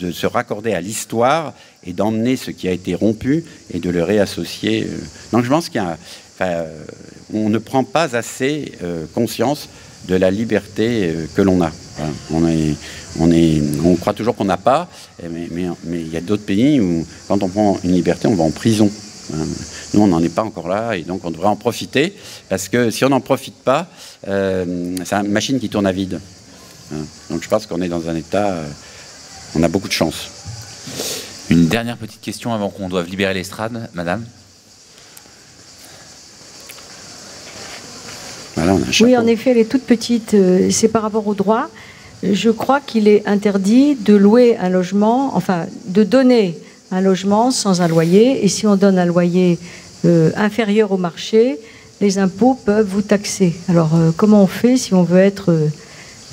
de se raccorder à l'histoire et d'emmener ce qui a été rompu et de le réassocier. Donc je pense qu'il y a... on ne prend pas assez conscience de la liberté que l'on a. Voilà. On croit toujours qu'on n'a pas, mais il y a d'autres pays où, quand on prend une liberté, on va en prison. Nous, on n'en est pas encore là, et donc on devrait en profiter, parce que si on n'en profite pas, c'est une machine qui tourne à vide. Donc je pense qu'on est dans un état... on a beaucoup de chance. Une dernière petite question avant qu'on doive libérer l'estrade, madame. Voilà, oui, en effet, elle est toute petite. C'est par rapport au droit. Je crois qu'il est interdit de louer un logement, enfin, de donner un logement sans un loyer. Et si on donne un loyer inférieur au marché, les impôts peuvent vous taxer. Alors, comment on fait si on veut être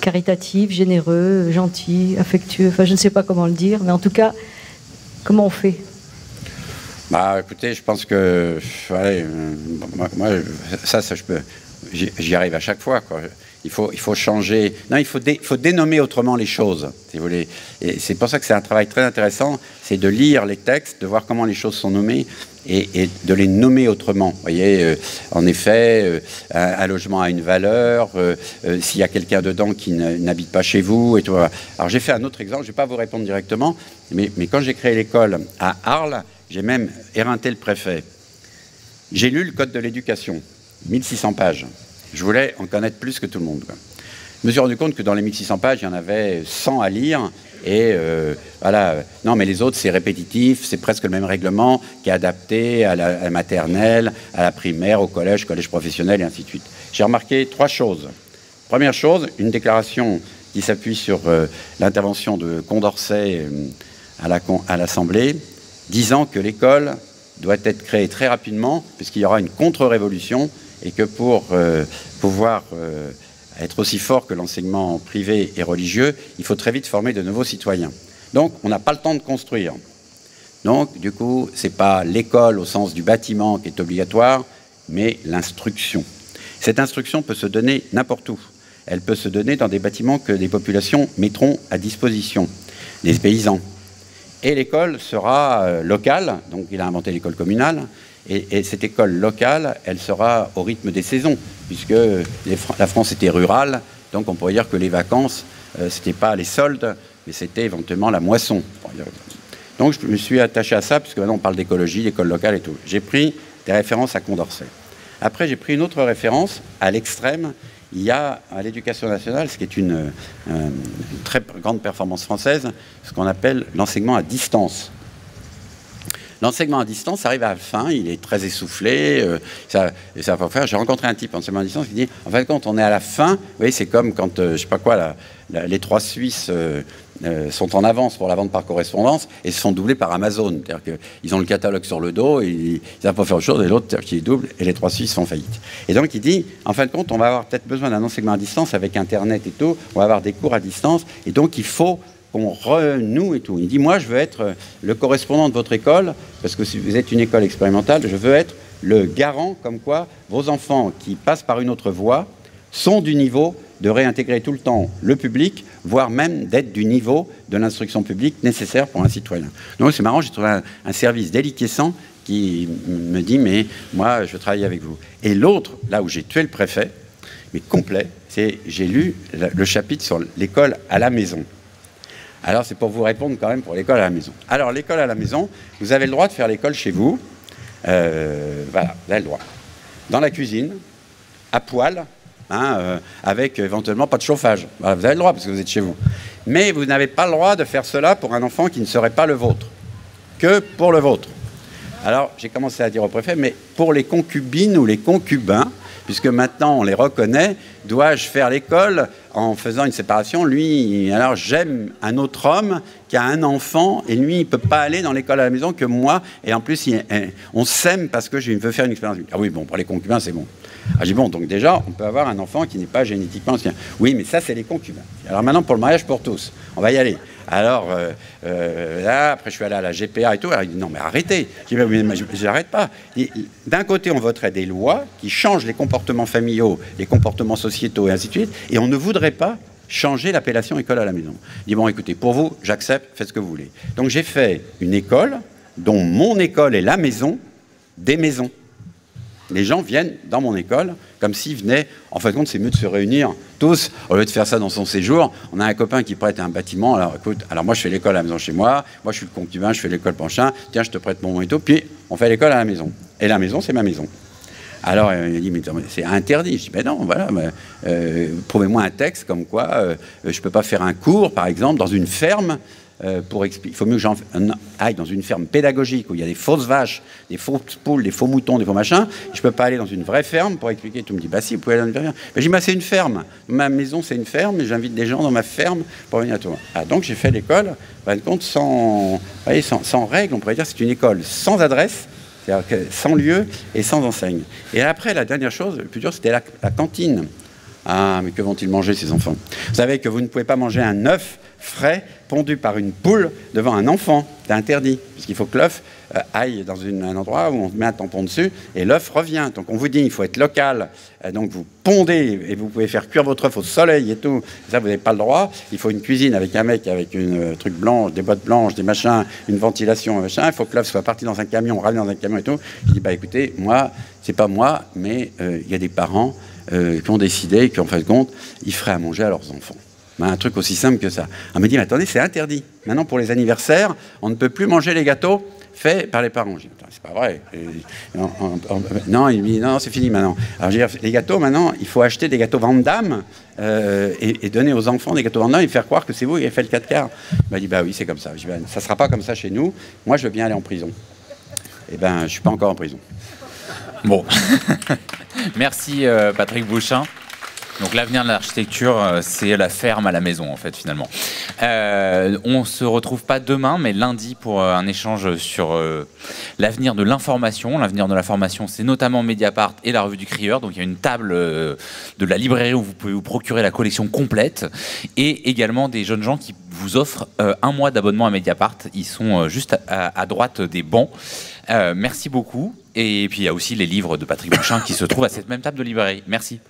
caritatif, généreux, gentil, affectueux? Enfin, je ne sais pas comment le dire, mais en tout cas, comment on fait? Bah, écoutez, je pense que ouais, moi, ça, je peux, j'y arrive à chaque fois, quoi. Il faut changer. Non, il faut dénommer autrement les choses, si vous voulez. Et c'est pour ça que c'est un travail très intéressant, c'est de lire les textes, de voir comment les choses sont nommées et de les nommer autrement. Vous voyez, en effet, un logement a une valeur, s'il y a quelqu'un dedans qui n'habite pas chez vous, et tout. Alors j'ai fait un autre exemple, je ne vais pas vous répondre directement, mais quand j'ai créé l'école à Arles, j'ai même éreinté le préfet. J'ai lu le Code de l'éducation, 1600 pages. Je voulais en connaître plus que tout le monde, quoi. Je me suis rendu compte que dans les 1600 pages, il y en avait 100 à lire. Et voilà, non, mais les autres, c'est répétitif, c'est presque le même règlement qui est adapté à la maternelle, à la primaire, au collège professionnel, et ainsi de suite. J'ai remarqué 3 choses. Première chose, une déclaration qui s'appuie sur l'intervention de Condorcet à l'Assemblée, disant que l'école doit être créée très rapidement, puisqu'il y aura une contre-révolution, et que pour pouvoir être aussi fort que l'enseignement privé et religieux, il faut très vite former de nouveaux citoyens. Donc, on n'a pas le temps de construire. Donc, du coup, ce n'est pas l'école au sens du bâtiment qui est obligatoire, mais l'instruction. Cette instruction peut se donner n'importe où. Elle peut se donner dans des bâtiments que des populations mettront à disposition, des paysans. Et l'école sera locale, donc il a inventé l'école communale, et cette école locale, elle sera au rythme des saisons, puisque la France était rurale, donc on pourrait dire que les vacances, ce n'était pas les soldes, mais c'était éventuellement la moisson. Donc je me suis attaché à ça, puisque maintenant on parle d'écologie, d'école locale et tout. J'ai pris des références à Condorcet. Après, j'ai pris une autre référence, à l'extrême. Il y a à l'Éducation nationale, ce qui est une très grande performance française, ce qu'on appelle l'enseignement à distance. L'enseignement à distance arrive à la fin, il est très essoufflé, ça va pas faire. J'ai rencontré un type en enseignement à distance qui dit, en fin de compte, on est à la fin, vous voyez, c'est comme quand, je sais pas quoi, les 3 Suisses sont en avance pour la vente par correspondance et se font doubler par Amazon. C'est-à-dire qu'ils ont le catalogue sur le dos, et ils savent pas faire autre chose, et l'autre qui double, et les 3 Suisses font faillite. Et donc il dit, en fin de compte, on va avoir peut-être besoin d'un enseignement à distance avec Internet et tout, on va avoir des cours à distance, et donc il faut qu'on renoue et tout. Il dit, moi, je veux être le correspondant de votre école, parce que si vous êtes une école expérimentale, je veux être le garant, comme quoi vos enfants qui passent par une autre voie sont du niveau de réintégrer tout le temps le public, voire même d'être du niveau de l'instruction publique nécessaire pour un citoyen. Donc c'est marrant, j'ai trouvé un service déliquescent qui me dit, mais moi, je veux travailler avec vous. Et l'autre, là où j'ai tué le préfet, mais complet, c'est j'ai lu le chapitre sur l'école à la maison. Alors, c'est pour vous répondre quand même pour l'école à la maison. Alors, l'école à la maison, vous avez le droit de faire l'école chez vous. Voilà, vous avez le droit. Dans la cuisine, à poil, avec éventuellement pas de chauffage. Voilà, vous avez le droit parce que vous êtes chez vous. Mais vous n'avez pas le droit de faire cela pour un enfant qui ne serait pas le vôtre. Que pour le vôtre. Alors, j'ai commencé à dire au préfet, mais pour les concubines ou les concubins, puisque maintenant on les reconnaît, dois-je faire l'école en faisant une séparation? Lui, alors j'aime un autre homme qui a un enfant, et lui, il ne peut pas aller dans l'école à la maison que moi, et en plus, on s'aime parce que je veux faire une expérience. Ah oui, bon, pour les concubins, c'est bon. Ah, j'ai dit, bon, donc déjà, on peut avoir un enfant qui n'est pas génétiquement ancien. Oui, mais ça, c'est les concubins. Alors maintenant, pour le mariage pour tous, on va y aller. Alors, là, après, je suis allé à la GPA et tout. Alors, il dit, non, mais arrêtez. Je dis, mais j'arrête pas. D'un côté, on voterait des lois qui changent les comportements familiaux, les comportements sociétaux et ainsi de suite, et on ne voudrait pas changer l'appellation école à la maison. Il dit, bon, écoutez, pour vous, j'accepte, faites ce que vous voulez. Donc, j'ai fait une école dont mon école est la maison des maisons. Les gens viennent dans mon école comme s'ils venaient. En fin de compte, c'est mieux de se réunir tous au lieu de faire ça dans son séjour. On a un copain qui prête un bâtiment. Alors, écoute, alors moi, je fais l'école à la maison chez moi. Moi, je suis le concubin, je fais l'école prochain. Tiens, je te prête mon et tout. Puis, on fait l'école à la maison. Et la maison, c'est ma maison. Alors, il dit, mais c'est interdit. Je dis, ben non, voilà. Prouvez-moi un texte comme quoi je ne peux pas faire un cours, par exemple, dans une ferme. Il faut mieux que j'en aille dans une ferme pédagogique où il y a des fausses vaches, des fausses poules, des faux moutons, des faux machins. Je ne peux pas aller dans une vraie ferme pour expliquer. Tout me dit, bah si, vous pouvez aller dans une ferme. Je dis, bah c'est une ferme. Ma maison, c'est une ferme et j'invite des gens dans ma ferme pour venir à tout. Ah, donc j'ai fait l'école, en fin de compte, sans règles. On pourrait dire c'est une école sans adresse C'est-à-dire que sans lieu et sans enseigne. Et après, la dernière chose, le plus dur, c'était la cantine. Ah, mais que vont-ils manger, ces enfants? Vous savez que vous ne pouvez pas manger un œuf frais pondu par une poule devant un enfant. C'est interdit, puisqu'il faut que l'œuf aille dans un endroit où on met un tampon dessus et l'œuf revient. Donc on vous dit, il faut être local. Donc vous pondez et vous pouvez faire cuire votre œuf au soleil et tout. Ça, vous n'avez pas le droit. Il faut une cuisine avec un mec avec une truc blanche, des boîtes blanches, des machins, une ventilation, machin. Il faut que l'œuf soit parti dans un camion, ramené dans un camion et tout. Je dis, bah écoutez, moi, c'est pas moi, mais il y a des parents qui ont décidé qu'en fin de compte, ils feraient à manger à leurs enfants. Un truc aussi simple que ça. On me dit, mais attendez, c'est interdit. Maintenant, pour les anniversaires, on ne peut plus manger les gâteaux faits par les parents. Je dis, c'est pas vrai. Non, il me dit, non, c'est fini maintenant. Alors, je veux dire, les gâteaux, maintenant, il faut acheter des gâteaux Van Damme et donner aux enfants des gâteaux Van Damme et faire croire que c'est vous qui avez fait le 4 quarts. Il m'a dit, bah oui, c'est comme ça. Je dis, bah, ça ne sera pas comme ça chez nous. Moi, je veux bien aller en prison. Eh ben, je ne suis pas encore en prison. Bon. Merci, Patrick Bouchain. Donc l'avenir de l'architecture, c'est la ferme à la maison, en fait, finalement. On ne se retrouve pas demain, mais lundi pour un échange sur l'avenir de l'information. L'avenir de l'information, c'est notamment Mediapart et la Revue du Crieur. Donc il y a une table de la librairie où vous pouvez vous procurer la collection complète. Et également des jeunes gens qui vous offrent un mois d'abonnement à Mediapart. Ils sont juste à droite des bancs. Merci beaucoup. Et puis il y a aussi les livres de Patrick Bouchain qui se trouvent à cette même table de librairie. Merci.